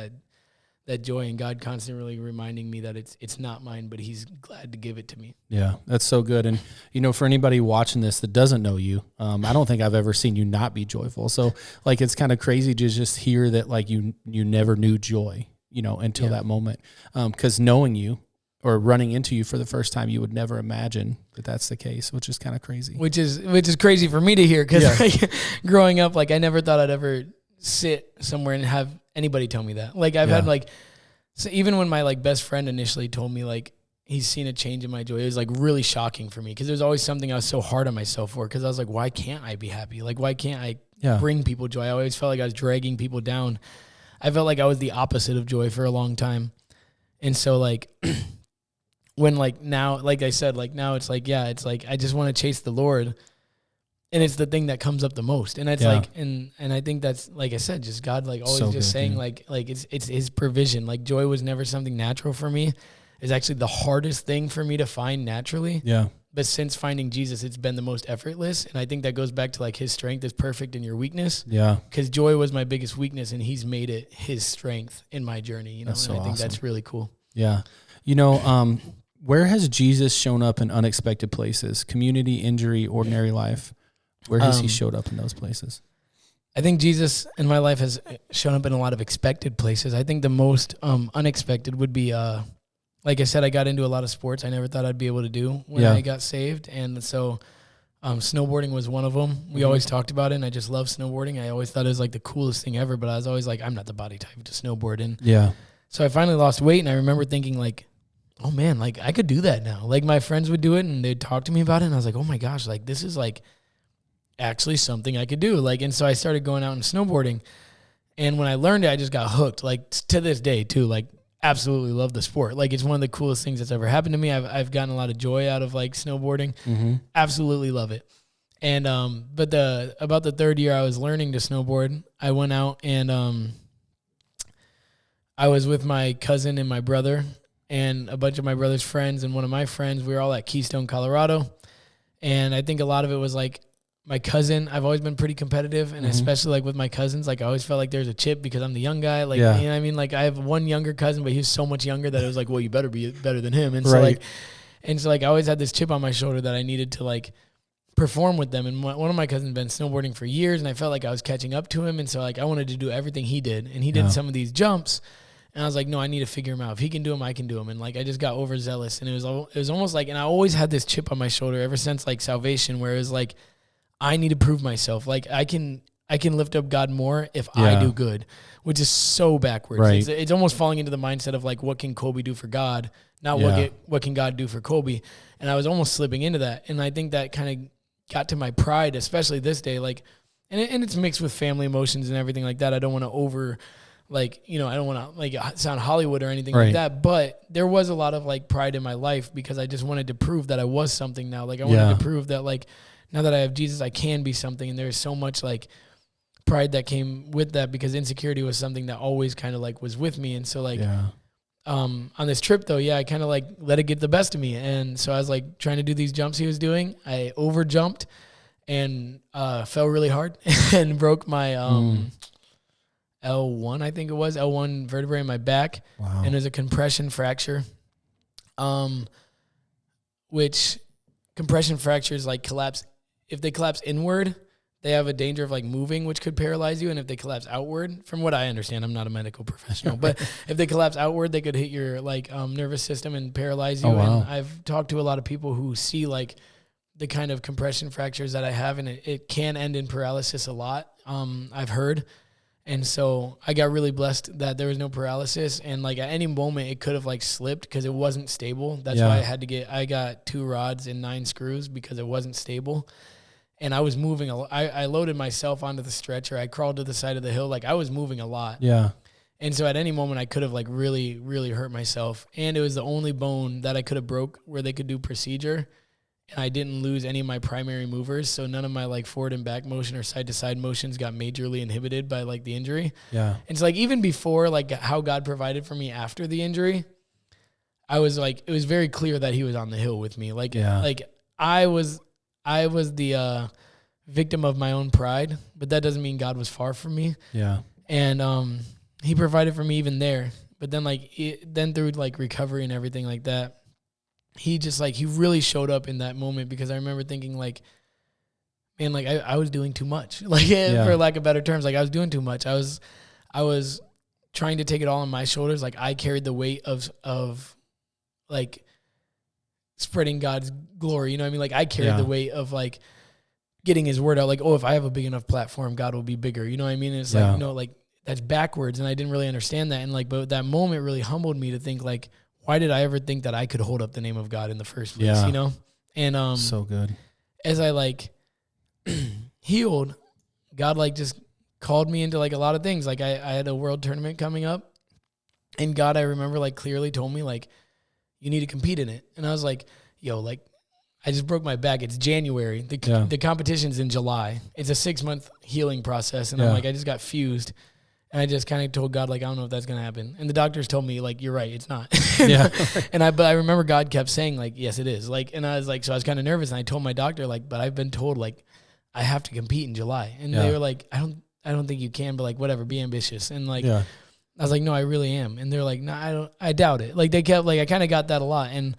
[SPEAKER 3] that joy and God constantly reminding me that it's not mine, but he's glad to give it to me. Yeah, that's so good. And, you know, for anybody watching this that doesn't know you, I don't think I've ever seen you not be joyful. So like, it's kind of crazy to just hear that like you never knew joy, you know, until that moment. 'Cause knowing you, or running into you for the first time, you would never imagine that that's the case, which is kind of crazy. Which is crazy for me to hear, because like, growing up, like I never thought I'd ever sit somewhere and have anybody tell me that. Like I've had like, so even when my like best friend initially told me like, he's seen a change in my joy. It was like really shocking for me because there's always something I was so hard on myself for because I was like, why can't I be happy? Like, why can't I bring people joy? I always felt like I was dragging people down. I felt like I was the opposite of joy for a long time. And so like when like now, like I said, like now it's like, it's like I just want to chase the Lord. And it's the thing that comes up the most. And it's like, and I think that's, like I said, just God, like always just saying like it's his provision. Like joy was never something natural for me. It's actually the hardest thing for me to find naturally. Yeah. But since finding Jesus, it's been the most effortless. And I think that goes back to like his strength is perfect in your weakness. Yeah. Because joy was my biggest weakness and he's made it his strength in my journey. You know, that's and I think that's really cool.
[SPEAKER 1] Yeah. You know, where has Jesus shown up in unexpected places? Community, injury, ordinary life? Where has he showed up in those places?
[SPEAKER 3] I think Jesus in my life has shown up in a lot of expected places. I think the most unexpected would be, like I said, I got into a lot of sports I never thought I'd be able to do when I got saved. And so snowboarding was one of them. We always talked about it, and I just love snowboarding. I always thought it was like the coolest thing ever, but I was always like, I'm not the body type to snowboard. And so I finally lost weight, and I remember thinking like, oh man, like I could do that now. Like my friends would do it, and they'd talk to me about it, and I was like, oh my gosh, like this is like actually something I could do. Like, and so I started going out and snowboarding. And when I learned it, I just got hooked. Like to this day too, like absolutely love the sport. Like it's one of the coolest things that's ever happened to me. I've gotten a lot of joy out of like snowboarding. Absolutely love it. And, but about the third year I was learning to snowboard, I went out and, I was with my cousin and my brother and a bunch of my brother's friends and one of my friends. We were all at Keystone, Colorado. And I think a lot of it was like, my cousin, I've always been pretty competitive, and especially like with my cousins, like I always felt like there's a chip because I'm the young guy. Like, you know what I mean? Like I have one younger cousin, but he was so much younger that it was like, well, you better be better than him. And so like I always had this chip on my shoulder that I needed to like perform with them. And one of my cousins been snowboarding for years, and I felt like I was catching up to him. And so like I wanted to do everything he did, and he did some of these jumps. And I was like, no, I need to figure him out. If he can do them, I can do them. And like I just got overzealous, and it was almost like, and I always had this chip on my shoulder ever since like salvation, where it was like, I need to prove myself. Like I can lift up God more if I do good, which is so backwards. Right. It's almost falling into the mindset of like, what can Kolbe do for God? Not what can God do for Kolbe? And I was almost slipping into that. And I think that kind of got to my pride, especially this day. Like, and it's mixed with family emotions and everything like that. I don't want to I don't want to like sound Hollywood or anything like that, but there was a lot of like pride in my life because I just wanted to prove that I was something now. Like I wanted to prove that like, now that I have Jesus, I can be something. And there's so much like pride that came with that because insecurity was something that always kind of like was with me. And so like, on this trip though, I kind of like let it get the best of me. And so I was like trying to do these jumps he was doing. I over jumped and, fell really hard and broke my, L1, I think it was L1 vertebrae in my back. Wow. And there's a compression fracture, which compression fractures like collapse. If they collapse inward, they have a danger of like moving, which could paralyze you. And if they collapse outward, from what I understand, I'm not a medical professional, but if they collapse outward, they could hit your like nervous system and paralyze you. Oh, wow. And I've talked to a lot of people who see like the kind of compression fractures that I have, and it can end in paralysis a lot. I've heard. And so I got really blessed that there was no paralysis, and like at any moment it could have like slipped because it wasn't stable. That's why I got 2 rods and 9 screws because it wasn't stable. And I was moving I loaded myself onto the stretcher. I crawled to the side of the hill. Like I was moving a lot. Yeah. And so at any moment I could have like really, really hurt myself. And it was the only bone that I could have broke where they could do procedure. And I didn't lose any of my primary movers. So none of my like forward and back motion or side to side motions got majorly inhibited by like the injury. Yeah. And so like even before like how God provided for me after the injury, I was like, it was very clear that he was on the hill with me. Like, like I was the victim of my own pride, but that doesn't mean God was far from me. Yeah. And he provided for me even there. But then then through like recovery and everything like that, he just like, he really showed up in that moment because I remember thinking like, man, like I was doing too much, like for lack of better terms, like I was doing too much. I was trying to take it all on my shoulders. Like I carried the weight of like spreading God's glory. You know what I mean? Like I carried the weight of like getting his word out. Like, oh, if I have a big enough platform, God will be bigger. You know what I mean? And it's like, no, like that's backwards. And I didn't really understand that. And like, but that moment really humbled me to think like, why did I ever think that I could hold up the name of God in the first place,
[SPEAKER 1] Yeah.
[SPEAKER 3] you know? And
[SPEAKER 1] So good.
[SPEAKER 3] as I like healed, God like just called me into like a lot of things. Like I had a world tournament coming up, and God, I remember like clearly told me like, you need to compete in it. And I was like, yo, like I just broke my back. It's January. The competition's in July. It's a 6-month healing process. And I'm like, I just got fused. And I just kind of told God, like, I don't know if that's going to happen. And the doctors told me, like, you're right, it's not.
[SPEAKER 1] Yeah.
[SPEAKER 3] But I remember God kept saying, like, yes, it is. Like, and I was like, so I was kind of nervous. And I told my doctor, like, but I've been told, like, I have to compete in July. And they were like, I don't think you can, but like, whatever, be ambitious. And like, I was like, no, I really am. And they're like, no, I doubt it. Like they kept, like, I kind of got that a lot. And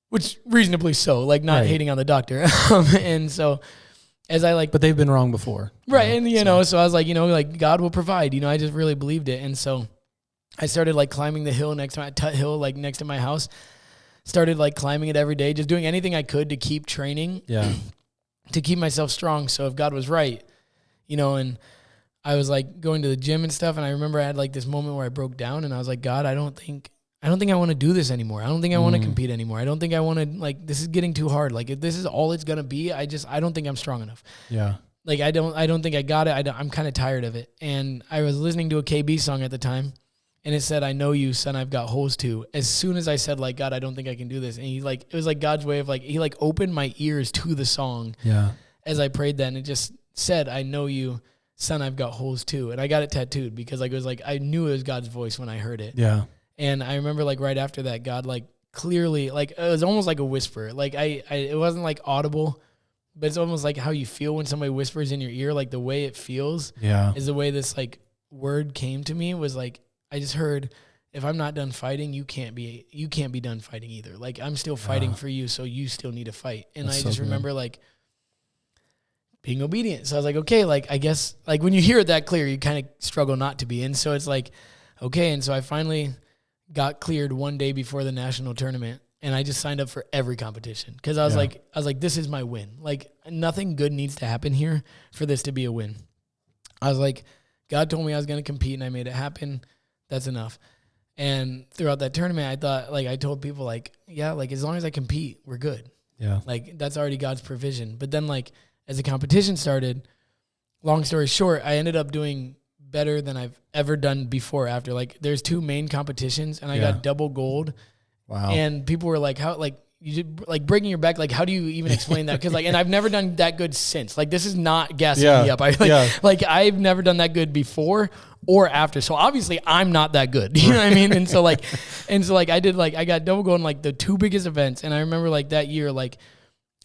[SPEAKER 3] which reasonably so, like not hating on the doctor. And so as I like,
[SPEAKER 1] but they've been wrong before.
[SPEAKER 3] Right. And, you know, so I was like, you know, like God will provide, you know, I just really believed it. And so I started like climbing the hill next to my Tut Hill, like next to my house, started like climbing it every day, just doing anything I could to keep training, to keep myself strong. So if God was right, you know, and I was like going to the gym and stuff. And I remember I had like this moment where I broke down and I was like, God, I don't think I want to do this anymore. I don't think I want to compete anymore. I don't think I want to, like, this is getting too hard. Like if this is all it's going to be, I don't think I'm strong enough.
[SPEAKER 1] Yeah.
[SPEAKER 3] Like, I don't think I got it. I'm kind of tired of it. And I was listening to a KB song at the time, and it said, I know you, son, I've got holes too. As soon as I said, like, God, I don't think I can do this. And he like, it was like God's way of like, he like opened my ears to the song as I prayed that. And it just said, I know you, son, I've got holes too. And I got it tattooed because like, it was like, I knew it was God's voice when I heard it.
[SPEAKER 1] Yeah.
[SPEAKER 3] And I remember like right after that, God like clearly, like it was almost like a whisper. Like it wasn't like audible, but it's almost like how you feel when somebody whispers in your ear. Like the way it feels is the way this like word came to me. It was like, I just heard, if I'm not done fighting, you can't be done fighting either. Like I'm still fighting for you. So you still need to fight. And I just remember like being obedient. So I was like, okay, like, I guess like when you hear it that clear, you kind of struggle not to be. And so it's like, okay. And so I finally got cleared one day before the national tournament, and I just signed up for every competition because I was like, this is my win. Like nothing good needs to happen here for this to be a win. I was like, God told me I was going to compete, and I made it happen. That's enough. And throughout that tournament, I thought, like, I told people, like, yeah, like as long as I compete, we're good. Yeah, like that's already God's provision. But then, like as the competition started, long story short, I ended up doing better than I've ever done before after. Like there's 2 main competitions and I got double gold. Wow. And people were like, how, like you did, like breaking your back, like how do you even explain that? Cause like, and I've never done that good since. Like this is not gassing me up. Like I've never done that good before or after. So obviously I'm not that good. You know what I mean? And so like I did, like I got double gold in like the 2 biggest events. And I remember like that year, like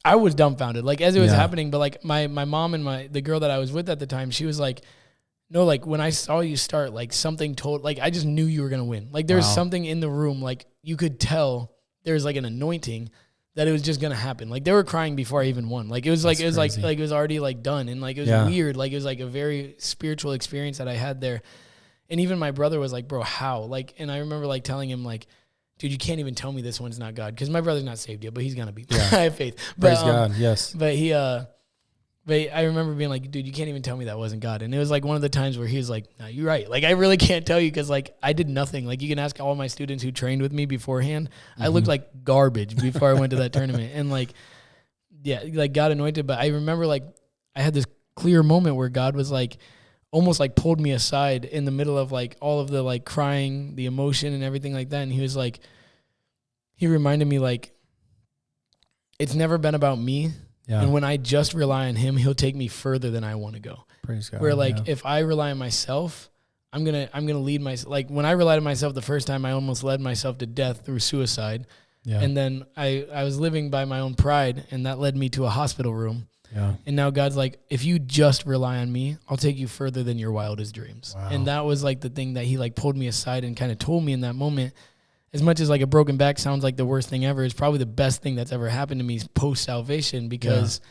[SPEAKER 3] I was dumbfounded, like as it was happening. But like my mom and the girl that I was with at the time, she was like, no, like when I saw you start, like something told, like I just knew you were going to win. Like there was something in the room, like you could tell there was like an anointing that it was just going to happen. Like they were crying before I even won. Like it was like, it was already like done. And like, it was weird. Like it was like a very spiritual experience that I had there. And even my brother was like, bro, how? Like, and I remember like telling him like, dude, you can't even tell me this one's not God. Cause my brother's not saved yet, but he's going to be. I have faith. But,
[SPEAKER 1] praise God. Yes.
[SPEAKER 3] But I remember being like, dude, you can't even tell me that wasn't God. And it was like one of the times where he was like, no, you're right. Like, I really can't tell you because, like, I did nothing. Like, you can ask all my students who trained with me beforehand. I looked like garbage before I went to that tournament. And, like, yeah, like, God anointed. But I remember, like, I had this clear moment where God was, like, almost, like, pulled me aside in the middle of, like, all of the, like, crying, the emotion and everything like that. And he was, like, he reminded me, like, it's never been about me. Yeah. And when I just rely on him, he'll take me further than I want to go. Praise God. Where like if I rely on myself, I'm gonna lead myself. Like when I relied on myself the first time, I almost led myself to death through suicide. Yeah. And then I was living by my own pride, and that led me to a hospital room. Yeah. And now God's like, if you just rely on me, I'll take you further than your wildest dreams. Wow. And that was like the thing that he like pulled me aside and kind of told me in that moment. As much as like a broken back sounds like the worst thing ever, it's probably the best thing that's ever happened to me post salvation, because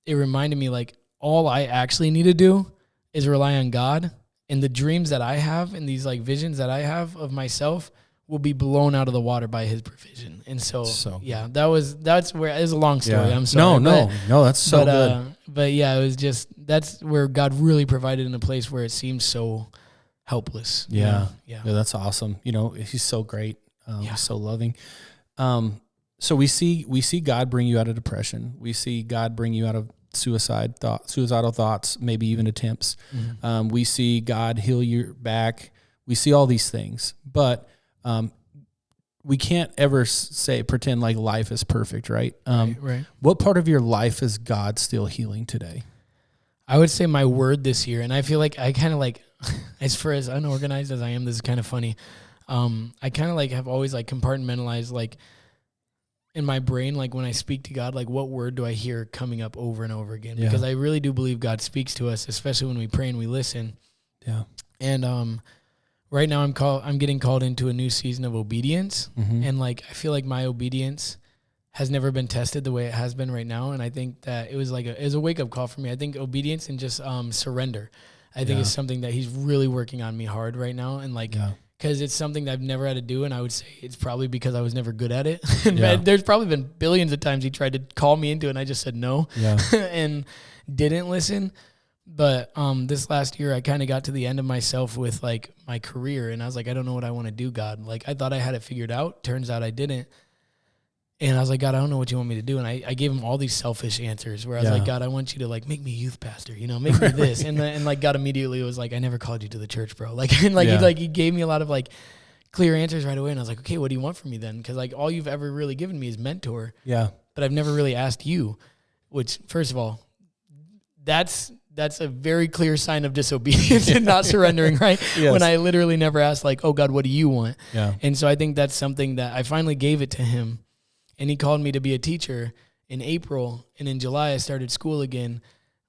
[SPEAKER 3] it reminded me like all I actually need to do is rely on God, and the dreams that I have and these like visions that I have of myself will be blown out of the water by his provision. And so yeah, that's where it's a long story. I'm sorry.
[SPEAKER 1] No, that's so good.
[SPEAKER 3] But yeah, it was just, that's where God really provided in a place where it seems so helpless.
[SPEAKER 1] Yeah, that's awesome. You know, he's so great. He's so loving. So we see God bring you out of depression. We see God bring you out of suicidal thoughts, maybe even attempts.
[SPEAKER 3] Mm-hmm.
[SPEAKER 1] We see God heal your back. We see all these things, but we can't ever pretend like life is perfect, right?
[SPEAKER 3] Right.
[SPEAKER 1] What part of your life is God still healing today?
[SPEAKER 3] I would say my word this year, and I feel like I kind of like, as unorganized as I am, this is kind of funny. I kind of like have always like compartmentalized like in my brain, like when I speak to God, like what word do I hear coming up over and over again? Because I really do believe God speaks to us, especially when we pray and we listen.
[SPEAKER 1] Yeah.
[SPEAKER 3] And right now I'm getting called into a new season of obedience, and like I feel like my obedience has never been tested the way it has been right now, and I think that it was a wake up call for me. I think obedience and just surrender, I think is something that He's really working on me hard right now, and like. Because it's something that I've never had to do, and I would say it's probably because I was never good at it. There's probably been billions of times He tried to call me into it, and I just said no and didn't listen. But this last year, I kind of got to the end of myself with like my career, and I was like, I don't know what I want to do, God. Like I thought I had it figured out. Turns out I didn't. And I was like, God, I don't know what you want me to do. And I gave Him all these selfish answers where I was like, God, I want you to like make me youth pastor, make me this. And like God immediately was like, I never called you to the church, bro. Like, and like, He gave me a lot of like clear answers right away. And I was like, okay, what do you want from me then? Cause like all you've ever really given me is mentor. Yeah. But I've never really asked you, which first of all, that's a very clear sign of disobedience and not surrendering, right? Yes. When I literally never asked like, oh God, what do you want? Yeah. And so I think that's something that I finally gave it to Him. And He called me to be a teacher in April, and in July I started school again,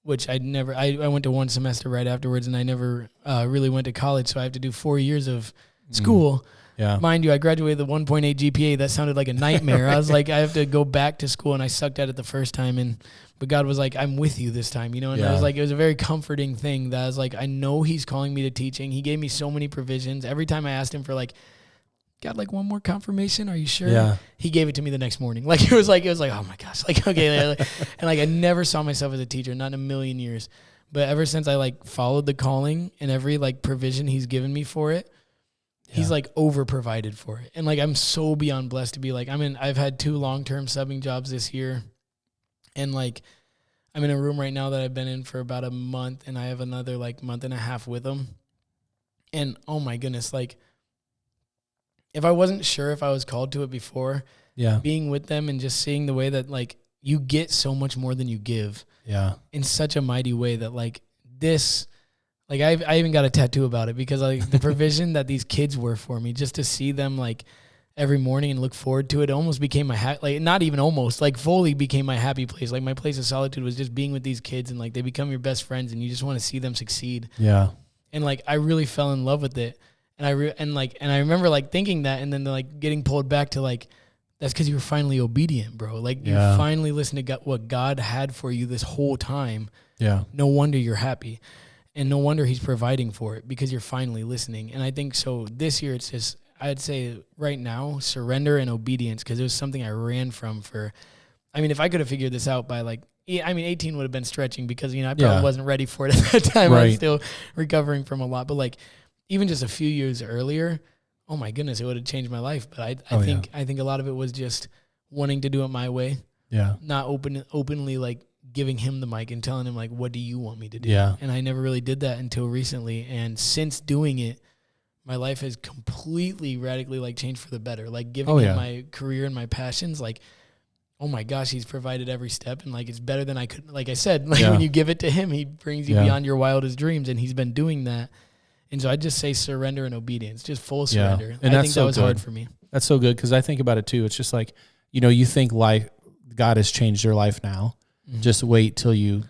[SPEAKER 3] which I went to one semester right afterwards, and I never really went to college, so I have to do 4 years of school. Yeah. Mind you, I graduated with a 1.8 GPA. That sounded like a nightmare. I was like, I have to go back to school, and I sucked at it the first time, but God was like, I'm with you this time, and I was like, it was a very comforting thing that I was like, I know He's calling me to teaching. He gave me so many provisions. Every time I asked Him for like, got like one more confirmation, are you sure? Yeah. He gave it to me the next morning. Like it was like, oh my gosh. Like, okay. And like, I never saw myself as a teacher, not in a million years. But ever since I like followed the calling and every like provision He's given me for it, He's like over provided for it. And like, I'm so beyond blessed to be like, I've had 2 long-term subbing jobs this year. And like, I'm in a room right now that I've been in for about a month, and I have another like month and a half with them. And oh my goodness, like, if I wasn't sure if I was called to it before, being with them and just seeing the way that like you get so much more than you give, in such a mighty way that like this, like I even got a tattoo about it because like the provision that these kids were for me, just to see them like every morning and look forward to it, almost became my like not even almost like fully became my happy place. Like my place of solitude was just being with these kids, and like they become your best friends, and you just want to see them succeed. Yeah, and like I really fell in love with it. And I remember like thinking that, and then like getting pulled back to like, that's because you were finally obedient, bro. Like you finally listened to what God had for you this whole time. Yeah. No wonder you're happy, and no wonder He's providing for it because you're finally listening. And I think so this year it's just, I'd say right now, surrender and obedience, because it was something I ran from for, if I could have figured this out by like, 18 would have been stretching because, I probably wasn't ready for it at that time. Right. I was still recovering from a lot, but like, even just a few years earlier, oh my goodness, it would have changed my life. But I think a lot of it was just wanting to do it my way. Yeah. Not openly like giving Him the mic and telling Him like, what do you want me to do? Yeah. And I never really did that until recently. And since doing it, my life has completely radically like changed for the better. Like giving Him my career and my passions, like, oh my gosh, He's provided every step, and like it's better than I could. Like I said, like when you give it to Him, He brings you beyond your wildest dreams, and He's been doing that. And so I just say surrender and obedience, just full surrender. And I think that was hard for me.
[SPEAKER 1] That's so good, because I think about it too. It's just like, you think God has changed your life now. Mm-hmm. Just wait till you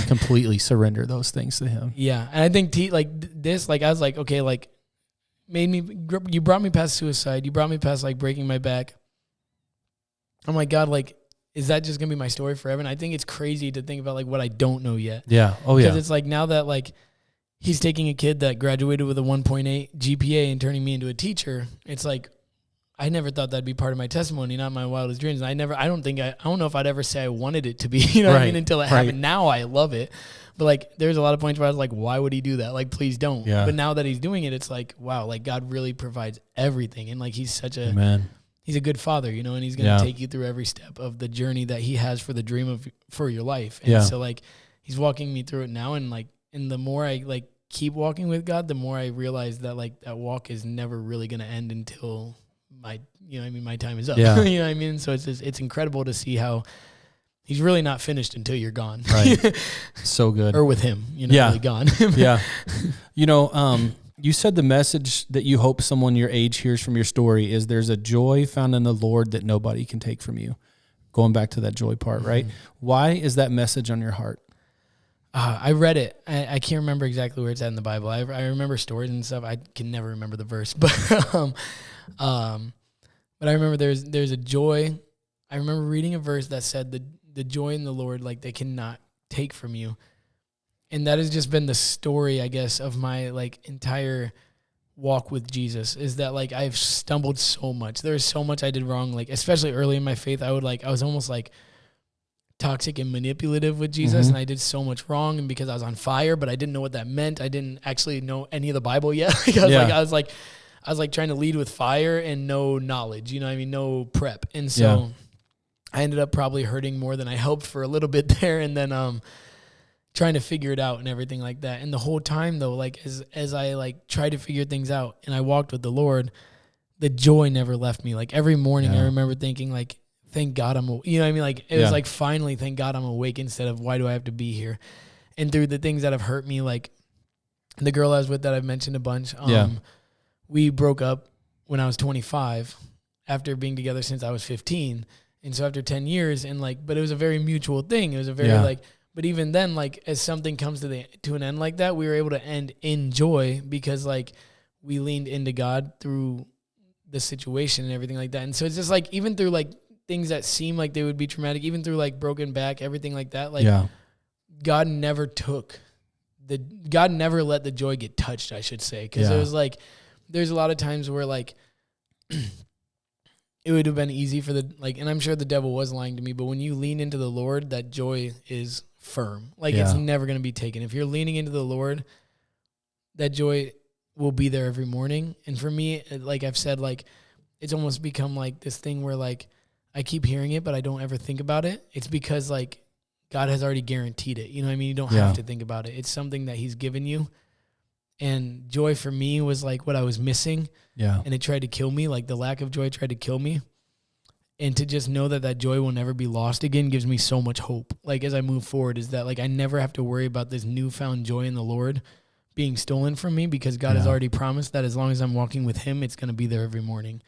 [SPEAKER 1] completely surrender those things to Him.
[SPEAKER 3] Yeah, and I think this, like I was like, okay, like you brought me past suicide. You brought me past like breaking my back. I'm like, God, like, is that just gonna be my story forever? And I think it's crazy to think about like what I don't know yet. Yeah. Oh yeah. Because it's like now that like He's taking a kid that graduated with a 1.8 GPA and turning me into a teacher. It's like, I never thought that'd be part of my testimony, not my wildest dreams. I don't know if I'd ever say I wanted it to be, you know what I mean, until it happened. Now I love it. But like, there's a lot of points where I was like, why would he do that? Like, please don't.
[SPEAKER 1] Yeah.
[SPEAKER 3] But now that he's doing it, it's like, wow, like God really provides everything. And like, he's such a,
[SPEAKER 1] Amen.
[SPEAKER 3] He's a good father, you know, and he's going to take you through every step of the journey that he has for the dream for your life. And so like, he's walking me through it now. And like, and the more I like keep walking with God, the more I realize that like that walk is never really going to end until my time is up.
[SPEAKER 1] Yeah.
[SPEAKER 3] You know what I mean? So it's incredible to see how he's really not finished until you're gone.
[SPEAKER 1] Right. So good.
[SPEAKER 3] Or with him, really gone.
[SPEAKER 1] Yeah. You know, you said the message that you hope someone your age hears from your story is there's a joy found in the Lord that nobody can take from you. Going back to that joy part, right? Why is that message on your heart?
[SPEAKER 3] I read it. I can't remember exactly where it's at in the Bible. I remember stories and stuff. I can never remember the verse, but I remember there's a joy. I remember reading a verse that said the joy in the Lord, like they cannot take from you. And that has just been the story, I guess, of my like entire walk with Jesus, is that like I've stumbled so much. There's so much I did wrong, like especially early in my faith. I was almost like toxic and manipulative with Jesus, and I did so much wrong, and because I was on fire, but I didn't know what that meant. I didn't actually know any of the Bible yet. I was like trying to lead with fire and no knowledge, you know what I mean, no prep. And so I ended up probably hurting more than I helped for a little bit there, and then trying to figure it out and everything like that. And the whole time though, like as I like tried to figure things out and I walked with the Lord, the joy never left me. Like every morning I remember thinking like, thank God I'm, you know what I mean? Like it was like, finally, thank God I'm awake instead of why do I have to be here? And through the things that have hurt me, like the girl I was with that I've mentioned a bunch, we broke up when I was 25 after being together since I was 15. And so after 10 years and like, but it was a very mutual thing. It was a very like, but even then, like as something comes to an end like that, we were able to end in joy because like we leaned into God through the situation and everything like that. And so it's just like, even through like things that seem like they would be traumatic, even through like broken back, everything like that, like God never let the joy get touched, I should say. Cause it was like, there's a lot of times where like, it would have been easy for and I'm sure the devil was lying to me, but when you lean into the Lord, that joy is firm. Like it's never going to be taken. If you're leaning into the Lord, that joy will be there every morning. And for me, like I've said, like it's almost become like this thing where like I keep hearing it, but I don't ever think about it. It's because like God has already guaranteed it. You know what I mean? You don't have to think about it. It's something that he's given you. And joy for me was like what I was missing. Yeah. And it tried to kill me. Like the lack of joy tried to kill me. And to just know that joy will never be lost again gives me so much hope. Like as I move forward, is that like I never have to worry about this newfound joy in the Lord being stolen from me, because God has already promised that as long as I'm walking with him, it's going to be there every morning.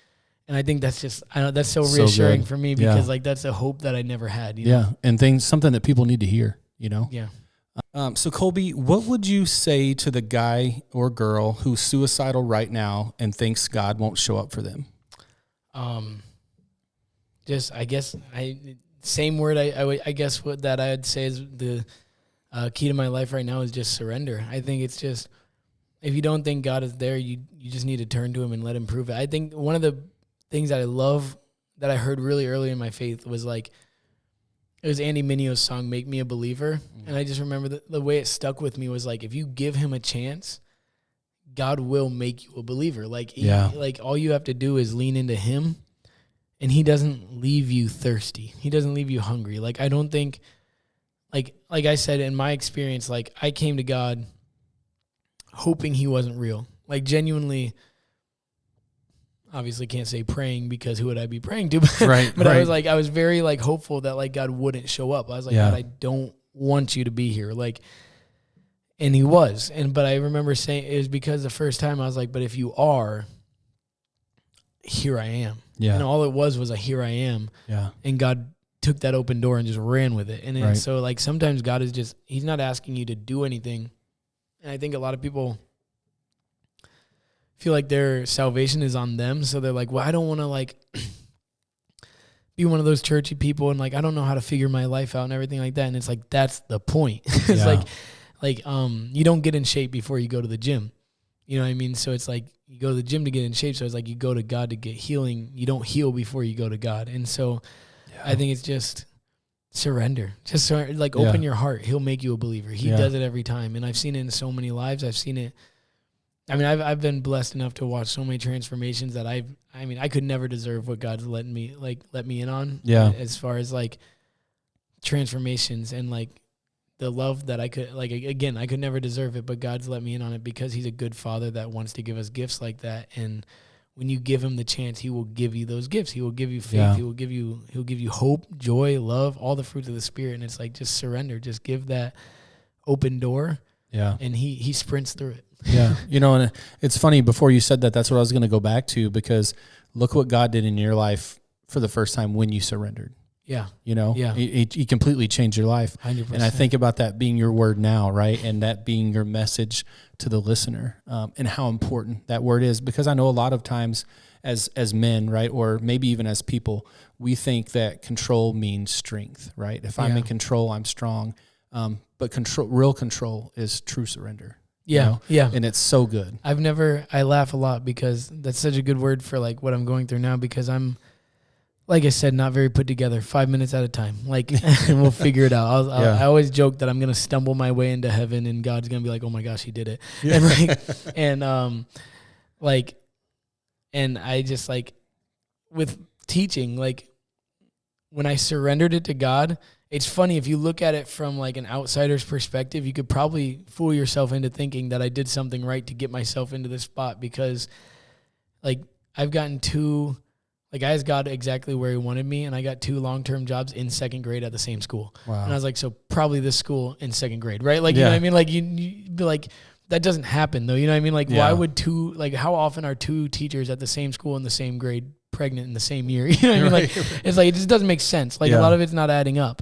[SPEAKER 3] And I think that's just, I know that's so reassuring for me, because like that's a hope that I never had. You know?
[SPEAKER 1] And something that people need to hear, you know?
[SPEAKER 3] Yeah.
[SPEAKER 1] So Kolbe, what would you say to the guy or girl who's suicidal right now and thinks God won't show up for them?
[SPEAKER 3] Just, I guess, same word. I guess what that I'd say is the key to my life right now is just surrender. I think it's just, if you don't think God is there, you just need to turn to him and let him prove it. I think one of the things that I love that I heard really early in my faith was like, it was Andy Mineo's song, Make Me a Believer. And I just remember the way it stuck with me was like, if you give him a chance, God will make you a believer. Like, like all you have to do is lean into him, and he doesn't leave you thirsty. He doesn't leave you hungry. Like, I don't think, like I said, in my experience, like I came to God hoping he wasn't real. Like genuinely, obviously can't say praying, because who would I be praying to? But I was very like hopeful that like God wouldn't show up. I was like, God, I don't want you to be here. Like, and he was. But I remember saying, it was because the first time I was like, but if you are, here I am. Yeah. And all it was a here I am. Yeah. And God took that open door and just ran with it. And so like sometimes God is just, he's not asking you to do anything. And I think a lot of people feel like their salvation is on them. So they're like, well, I don't want to like be one of those churchy people, and like I don't know how to figure my life out and everything like that. And it's like, that's the point. It's like you don't get in shape before you go to the gym. You know what I mean? So it's like you go to the gym to get in shape. So it's like you go to God to get healing. You don't heal before you go to God. And so I think it's just surrender. Just open your heart. He'll make you a believer. He does it every time. And I've seen it in so many lives. I've seen it. I mean, I've been blessed enough to watch so many transformations that I could never deserve what God's let me in on.
[SPEAKER 1] Yeah.
[SPEAKER 3] As far as like transformations and like the love that I could, like, again, I could never deserve it, but God's let me in on it because he's a good father that wants to give us gifts like that. And when you give him the chance, he will give you those gifts. He will give you faith. Yeah. He'll give you hope, joy, love, all the fruits of the Spirit. And it's like, just surrender, just give that open door.
[SPEAKER 1] Yeah.
[SPEAKER 3] And he sprints through it.
[SPEAKER 1] Yeah. You know, and it's funny, before you said that, that's what I was going to go back to, because look what God did in your life for the first time when you surrendered.
[SPEAKER 3] Yeah.
[SPEAKER 1] You know, he completely changed your life.
[SPEAKER 3] 100%.
[SPEAKER 1] And I think about that being your word now, right? And that being your message to the listener, and how important that word is, because I know a lot of times as men, right? Or maybe even as people, we think that control means strength, right? If I'm in control, I'm strong. But real control is true surrender.
[SPEAKER 3] Yeah.
[SPEAKER 1] You know?
[SPEAKER 3] Yeah.
[SPEAKER 1] And it's so good.
[SPEAKER 3] I laugh a lot because that's such a good word for like what I'm going through now, because I'm, like I said, not very put together, 5 minutes at a time. Like, and we'll figure it out. I always joke that I'm going to stumble my way into heaven and God's going to be like, oh my gosh, he did it. Yeah. And I just like with teaching, like when I surrendered it to God, it's funny, if you look at it from like an outsider's perspective, you could probably fool yourself into thinking that I did something right to get myself into this spot, because like I asked God exactly where he wanted me, and I got 2 long-term jobs in 2nd grade at the same school.
[SPEAKER 1] Wow.
[SPEAKER 3] And I was like, so probably this school in 2nd grade, right? Like, you know what I mean? Like you be like, that doesn't happen though. You know what I mean? Like why would how often are 2 teachers at the same school in the same grade pregnant in the same year? You know what I mean? Like, it's like, it just doesn't make sense. Like a lot of it's not adding up.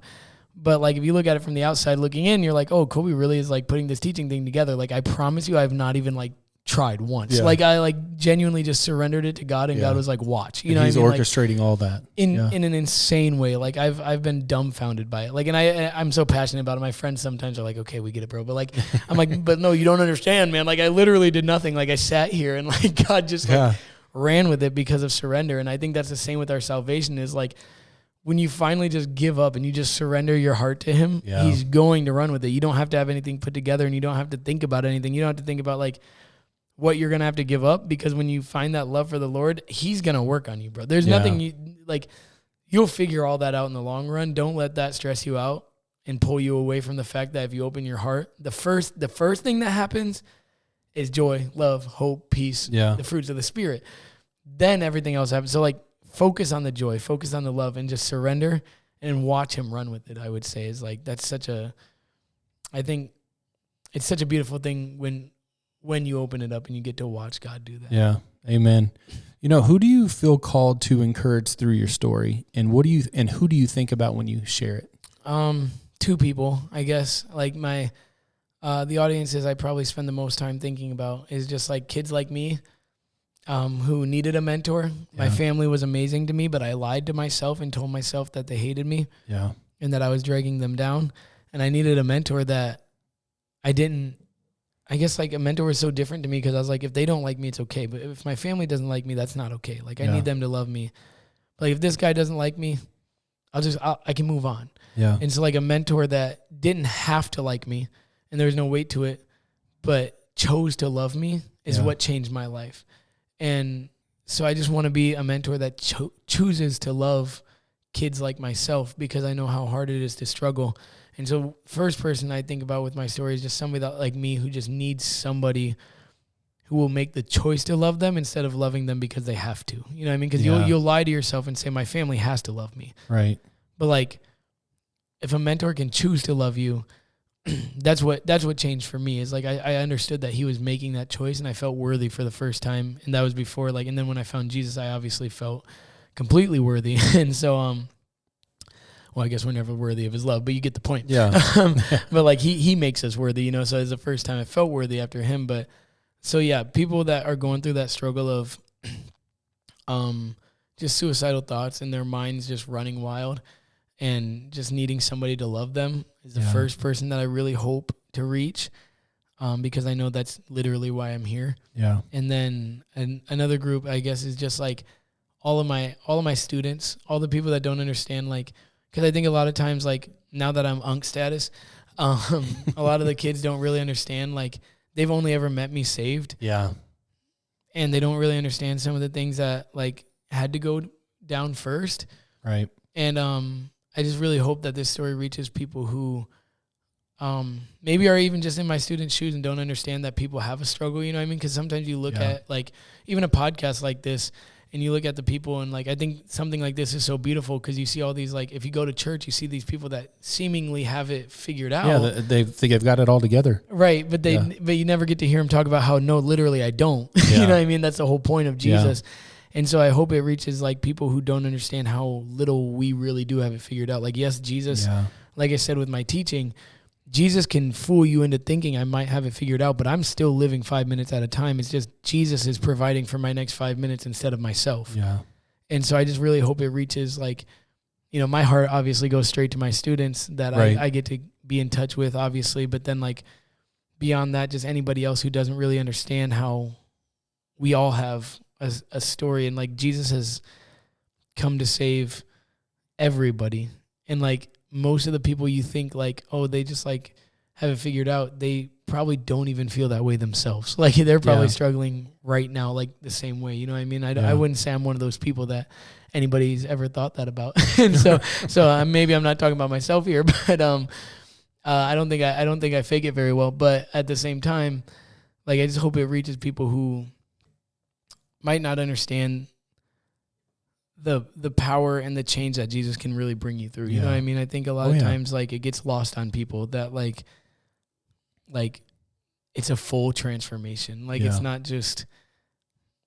[SPEAKER 3] But like, if you look at it from the outside looking in, you're like, oh, Kolbe really is like putting this teaching thing together. Like, I promise you, I've not even like tried once. Yeah. Like, I like genuinely just surrendered it to God, and God was like, watch. You know,
[SPEAKER 1] he's
[SPEAKER 3] what I mean?
[SPEAKER 1] orchestrating
[SPEAKER 3] like,
[SPEAKER 1] all that
[SPEAKER 3] in an insane way. Like I've been dumbfounded by it. Like, and I'm so passionate about it. My friends sometimes are like, okay, we get it, bro. But like, I'm like, but no, you don't understand, man. Like, I literally did nothing. Like, I sat here and like God just like ran with it because of surrender. And I think that's the same with our salvation, is like, when you finally just give up and you just surrender your heart to him, he's going to run with it. You don't have to have anything put together, and you don't have to think about anything. You don't have to think about like what you're going to have to give up, because when you find that love for the Lord, he's going to work on you, bro. There's nothing you'll figure all that out in the long run. Don't let that stress you out and pull you away from the fact that if you open your heart, the first thing that happens is joy, love, hope, peace, the fruits of the Spirit. Then everything else happens. So like, focus on the joy, focus on the love, and just surrender and watch him run with it, I would say, is like, I think it's such a beautiful thing when you open it up and you get to watch God do that.
[SPEAKER 1] Yeah. Amen. You know, who do you feel called to encourage through your story, and who do you think about when you share it?
[SPEAKER 3] 2 people, I guess. Like the audiences I probably spend the most time thinking about is just like kids like me, who needed a mentor. My family was amazing to me, but I lied to myself and told myself that they hated me and that I was dragging them down. And I needed a mentor that I guess like a mentor was so different to me, because I was like, if they don't like me, it's okay. But if my family doesn't like me, that's not okay. Like I need them to love me. But like, if this guy doesn't like me, I can move on. Yeah. And so like a mentor that didn't have to like me and there was no weight to it, but chose to love me is what changed my life. And so I just want to be a mentor that chooses to love kids like myself, because I know how hard it is to struggle. And so first person I think about with my story is just somebody that, like me, who just needs somebody who will make the choice to love them instead of loving them because they have to. You know what I mean? Because you'll lie to yourself and say, my family has to love me.
[SPEAKER 1] Right.
[SPEAKER 3] But like, if a mentor can choose to love you, that's what changed for me, is like I understood that he was making that choice, and I felt worthy for the first time. And that was before, like, and then when I found Jesus, I obviously felt completely worthy. And so well, I guess we're never worthy of his love, but you get the point. Yeah. But like he makes us worthy, you know. So it's the first time I felt worthy after him. But so yeah, people that are going through that struggle of just suicidal thoughts and their minds just running wild and just needing somebody to love them is the first person that I really hope to reach. because I know that's literally why I'm here.
[SPEAKER 1] Yeah.
[SPEAKER 3] And then another group, I guess, is just like all of my students, all the people that don't understand, like, because I think a lot of times, like, now that I'm unk status, a lot of the kids don't really understand, like, they've only ever met me saved.
[SPEAKER 1] Yeah.
[SPEAKER 3] And they don't really understand some of the things that, like, had to go down first.
[SPEAKER 1] Right.
[SPEAKER 3] And I just really hope that this story reaches people who maybe are even just in my students' shoes and don't understand that people have a struggle, you know what I mean? Because sometimes you look at, like, even a podcast like this, and you look at the people, and, like, I think something like this is so beautiful because you see all these, like, if you go to church, you see these people that seemingly have it figured out.
[SPEAKER 1] Yeah, they think they've got it all together.
[SPEAKER 3] Right, but but you never get to hear them talk about how, no, literally I don't. You know what I mean? That's the whole point of Jesus. Yeah. And so I hope it reaches, like, people who don't understand how little we really do have it figured out. Like, yes, Jesus, like I said with my teaching, Jesus can fool you into thinking I might have it figured out, but I'm still living 5 minutes at a time. It's just Jesus is providing for my next 5 minutes instead of myself.
[SPEAKER 1] Yeah.
[SPEAKER 3] And so I just really hope it reaches, like, you know, my heart obviously goes straight to my students that I get to be in touch with, obviously. But then, like, beyond that, just anybody else who doesn't really understand how we all have a story. And, like, Jesus has come to save everybody. And, like, most of the people you think, like, oh, they just, like, have it figured out, they probably don't even feel that way themselves. Like, they're probably struggling right now, like, the same way. You know what I mean? I wouldn't say I'm one of those people that anybody's ever thought that about. And so maybe I'm not talking about myself here, but I don't think I fake it very well. But at the same time, like, I just hope it reaches people who might not understand the power and the change that Jesus can really bring you through. You know what I mean? I think a lot of times, like, it gets lost on people that, like it's a full transformation. Like, it's not just,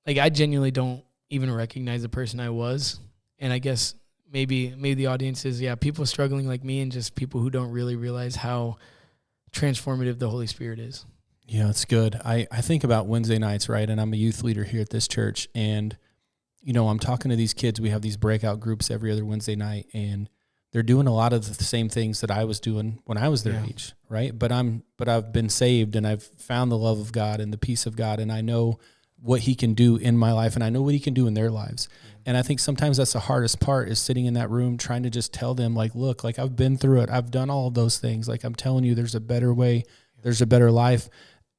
[SPEAKER 3] like, I genuinely don't even recognize the person I was. And I guess maybe the audience is, people struggling like me, and just people who don't really realize how transformative the Holy Spirit is.
[SPEAKER 1] Yeah, it's good. I think about Wednesday nights, right? And I'm a youth leader here at this church, and you know, I'm talking to these kids. We have these breakout groups every other Wednesday night, and they're doing a lot of the same things that I was doing when I was their age, right? But I've been saved, and I've found the love of God and the peace of God, and I know what He can do in my life, and I know what He can do in their lives. And I think sometimes that's the hardest part, is sitting in that room trying to just tell them, like, look, like, I've been through it. I've done all of those things. Like, I'm telling you, there's a better way. There's a better life.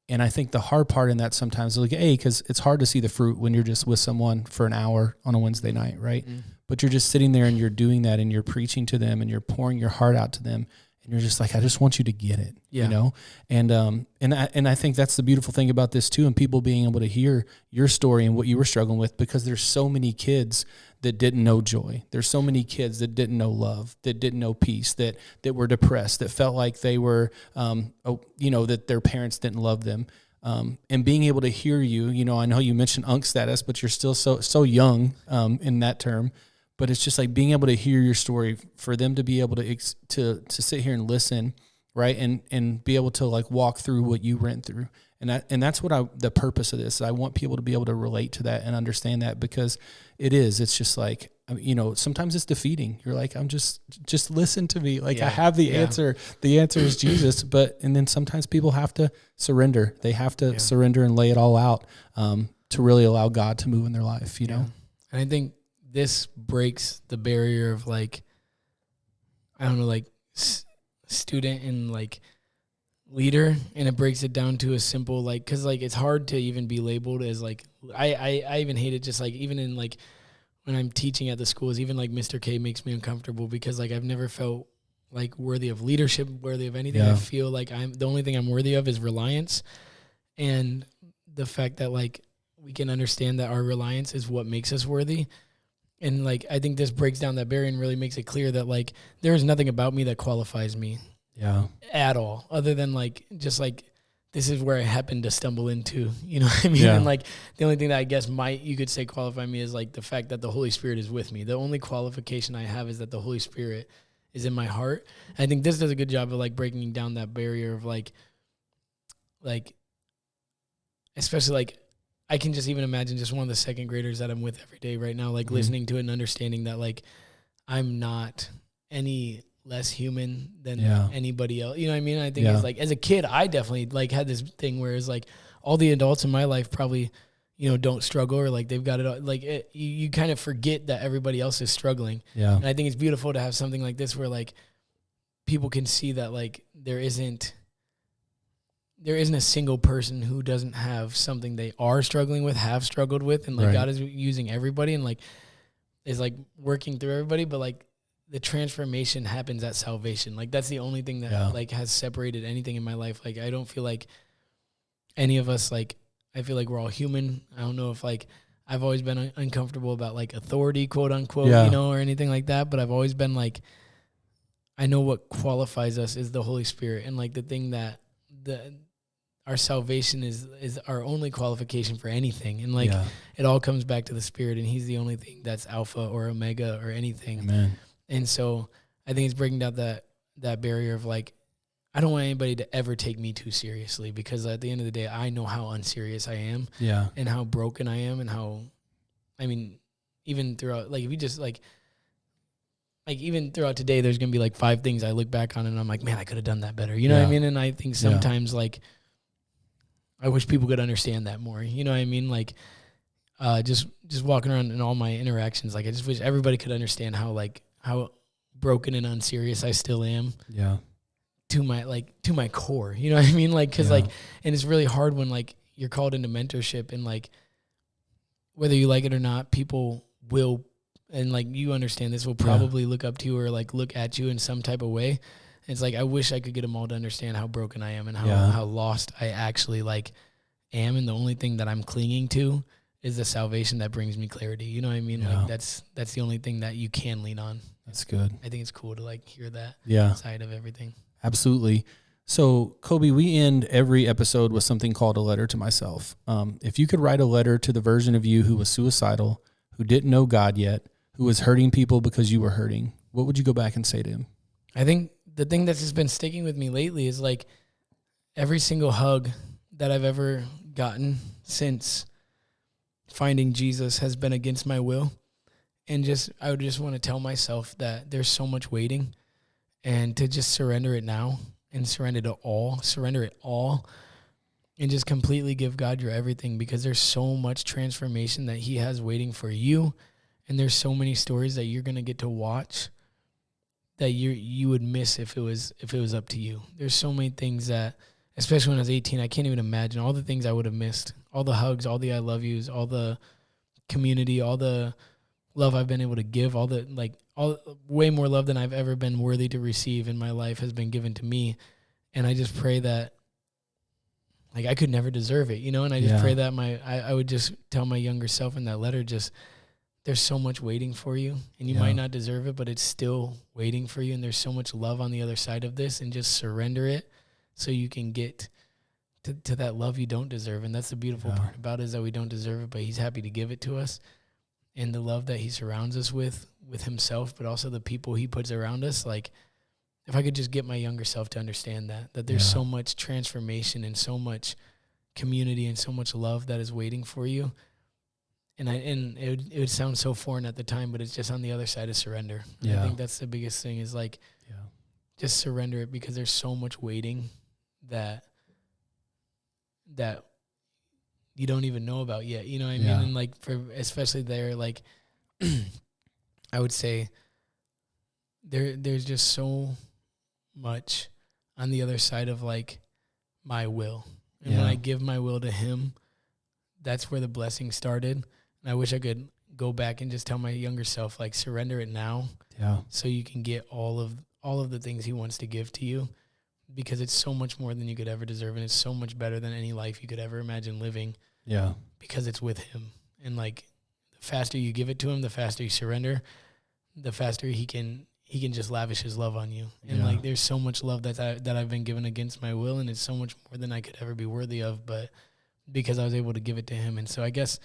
[SPEAKER 1] And I think the hard part in that sometimes is, like, because it's hard to see the fruit when you're just with someone for an hour on a Wednesday night, right? Mm-hmm. But you're just sitting there and you're doing that, and you're preaching to them, and you're pouring your heart out to them, and you're just like, I just want you to get it, you know? And I think that's the beautiful thing about this too, and people being able to hear your story and what you were struggling with, because there's so many kids that didn't know joy. There's so many kids that didn't know love, that didn't know peace, that were depressed, that felt like they were, that their parents didn't love them. And being able to hear you, you know, I know you mentioned unk status, but you're still so young in that term. But it's just like being able to hear your story, for them to be able to sit here and listen, right, and be able to, like, walk through what you went through. And that's what the purpose of this. I want people to be able to relate to that and understand that, because it's just like, you know, sometimes it's defeating. You're like, I'm just listen to me. Like, I have the answer. The answer is Jesus. And then sometimes people have to surrender. They have to surrender and lay it all out to really allow God to move in their life, you know?
[SPEAKER 3] And I think this breaks the barrier of, like, I don't know, like, student and, like, leader, and it breaks it down to a simple, like, because, like, it's hard to even be labeled as, like, I even hate it, just, like, even in, like, when I'm teaching at the schools, even, like, Mr. K makes me uncomfortable, because, like, I've never felt, like, worthy of leadership, worthy of anything. I feel like the only thing I'm worthy of is reliance, and the fact that, like, we can understand that our reliance is what makes us worthy. And, like, I think this breaks down that barrier and really makes it clear that, like, there is nothing about me that qualifies me at all, other than, like, just, like, this is where I happened to stumble into, you know what I mean? Yeah. And, like, the only thing that I guess you could say qualify me is, like, the fact that the Holy Spirit is with me. The only qualification I have is that the Holy Spirit is in my heart. I think this does a good job of, like, breaking down that barrier of, like, especially, like, I can just even imagine just one of the second graders that I'm with every day right now, like, listening to it and understanding that, like, I'm not any less human than
[SPEAKER 1] Yeah.
[SPEAKER 3] anybody else. You know what I mean? I think
[SPEAKER 1] Yeah.
[SPEAKER 3] it's like, as a kid, I definitely like had this thing where it's like all the adults in my life probably, you know, don't struggle, or like they've got it all. Like you kind of forget that everybody else is struggling.
[SPEAKER 1] Yeah.
[SPEAKER 3] And I think it's beautiful to have something like this where like people can see that like there isn't a single person who doesn't have something they are struggling with, have struggled with, and like
[SPEAKER 1] Right.
[SPEAKER 3] God is using everybody and like is like working through everybody, but like the transformation happens at salvation. Like that's the only thing that like has separated anything in my life. Like I don't feel like any of us, like I feel like we're all human. I don't know if like I've always been uncomfortable about like authority, quote unquote, you know, or anything like that, but I've always been like, I know what qualifies us is the Holy Spirit, and like the thing that our salvation is our only qualification for anything. And like it all comes back to the Spirit, and he's the only thing that's alpha or omega or anything.
[SPEAKER 1] Amen.
[SPEAKER 3] And so I think it's breaking down that barrier of like, I don't want anybody to ever take me too seriously, because at the end of the day, I know how unserious I am and how broken I am, and how, I mean, even throughout, like if you just like even throughout today, there's going to be like 5 things I look back on and I'm like, man, I could have done that better. You know what I mean? And I think sometimes like, I wish people could understand that more. You know what I mean? Like, just walking around in all my interactions, like I just wish everybody could understand how broken and unserious I still am. Yeah. To my core. You know what I mean? Like, cause like, and it's really hard when like you're called into mentorship, and like, whether you like it or not, people will, and like you understand this, will probably look up to you or like look at you in some type of way. It's like, I wish I could get them all to understand how broken I am and how lost I actually like am. And the only thing that I'm clinging to is the salvation that brings me clarity. You know what I mean? Like that's the only thing that you can lean on. That's good. I think it's cool to like hear that side of everything.
[SPEAKER 1] Absolutely. So Kolbe, we end every episode with something called a letter to myself. If you could write a letter to the version of you who was suicidal, who didn't know God yet, who was hurting people because you were hurting, what would you go back and say to him?
[SPEAKER 3] I think the thing that's just been sticking with me lately is like every single hug that I've ever gotten since finding Jesus has been against my will. And I would just want to tell myself that there's so much waiting, and to just surrender it now and surrender it all, and just completely give God your everything, because there's so much transformation that he has waiting for you. And there's so many stories that you're going to get to watch that you would miss if it was up to you. There's so many things that, especially when I was 18, I can't even imagine all the things I would have missed. All the hugs, all the I love yous, all the community, all the love I've been able to give, all way more love than I've ever been worthy to receive in my life has been given to me. And I just pray that, like, I could never deserve it, you know? And I just pray that I would just tell my younger self in that letter, just, there's so much waiting for you, and you might not deserve it, but it's still waiting for you. And there's so much love on the other side of this, and just surrender it so you can get to that love you don't deserve. And that's the beautiful part about it, is that we don't deserve it, but he's happy to give it to us. And the love that he surrounds us with himself, but also the people he puts around us. Like, if I could just get my younger self to understand that there's so much transformation and so much community and so much love that is waiting for you. And it would sound so foreign at the time, but it's just on the other side of surrender. And I think that's the biggest thing, is like, just surrender it, because there's so much waiting that you don't even know about yet. You know what I mean? And like, especially there, like, I would say there's just so much on the other side of like my will. And when I give my will to him, that's where the blessing started. And I wish I could go back and just tell my younger self, like, surrender it now. Yeah. So you can get all of the things he wants to give to you, because it's so much more than you could ever deserve. And it's so much better than any life you could ever imagine living. Yeah. Because it's with him. And like, the faster you give it to him, the faster you surrender, the faster he can just lavish his love on you. And like, there's so much love that I've been given against my will, and it's so much more than I could ever be worthy of, but because I was able to give it to him. And so I guess,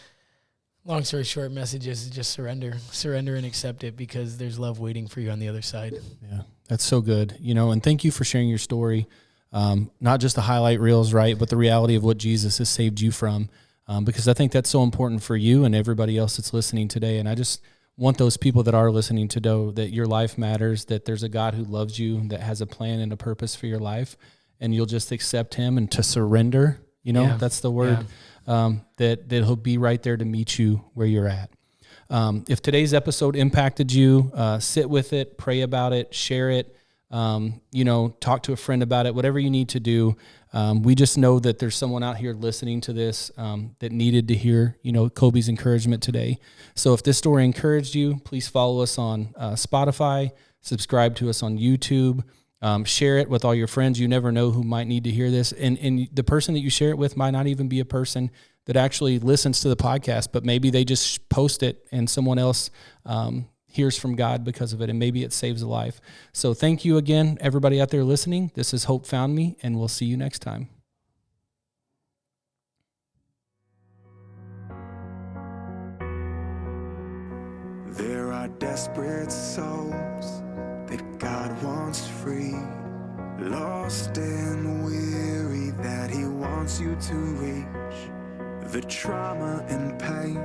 [SPEAKER 3] long story short, message is just surrender and accept it, because there's love waiting for you on the other side. Yeah. That's so good. You know, and thank you for sharing your story. Not just the highlight reels, right, but the reality of what Jesus has saved you from, because I think that's so important for you and everybody else that's listening today. And I just
[SPEAKER 1] want those people that are listening to know that your life matters, that there's a God who loves you, that has a plan and a purpose for your life, and you'll just accept him and to surrender. That's the word, that he'll be right there to meet you where you're at. If today's episode impacted you, sit with it, pray about it, share it, talk to a friend about it, whatever you need to do. We just know that there's someone out here listening to this that needed to hear, Kolbe's encouragement today. So if this story encouraged you, please follow us on Spotify, subscribe to us on YouTube, share it with all your friends. You never know who might need to hear this. And the person that you share it with might not even be a person that actually listens to the podcast, but maybe they just post it and someone else hears from God because of it, and maybe it saves a life. So thank you again, everybody out there listening. This is Hope Found Me, and we'll see you next time.
[SPEAKER 2] There are desperate souls that God wants free, lost and weary that he wants you to reach. The trauma and pain,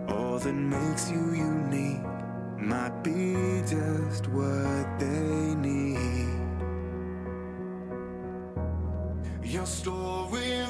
[SPEAKER 2] all that makes you unique, might be just what they need. Your story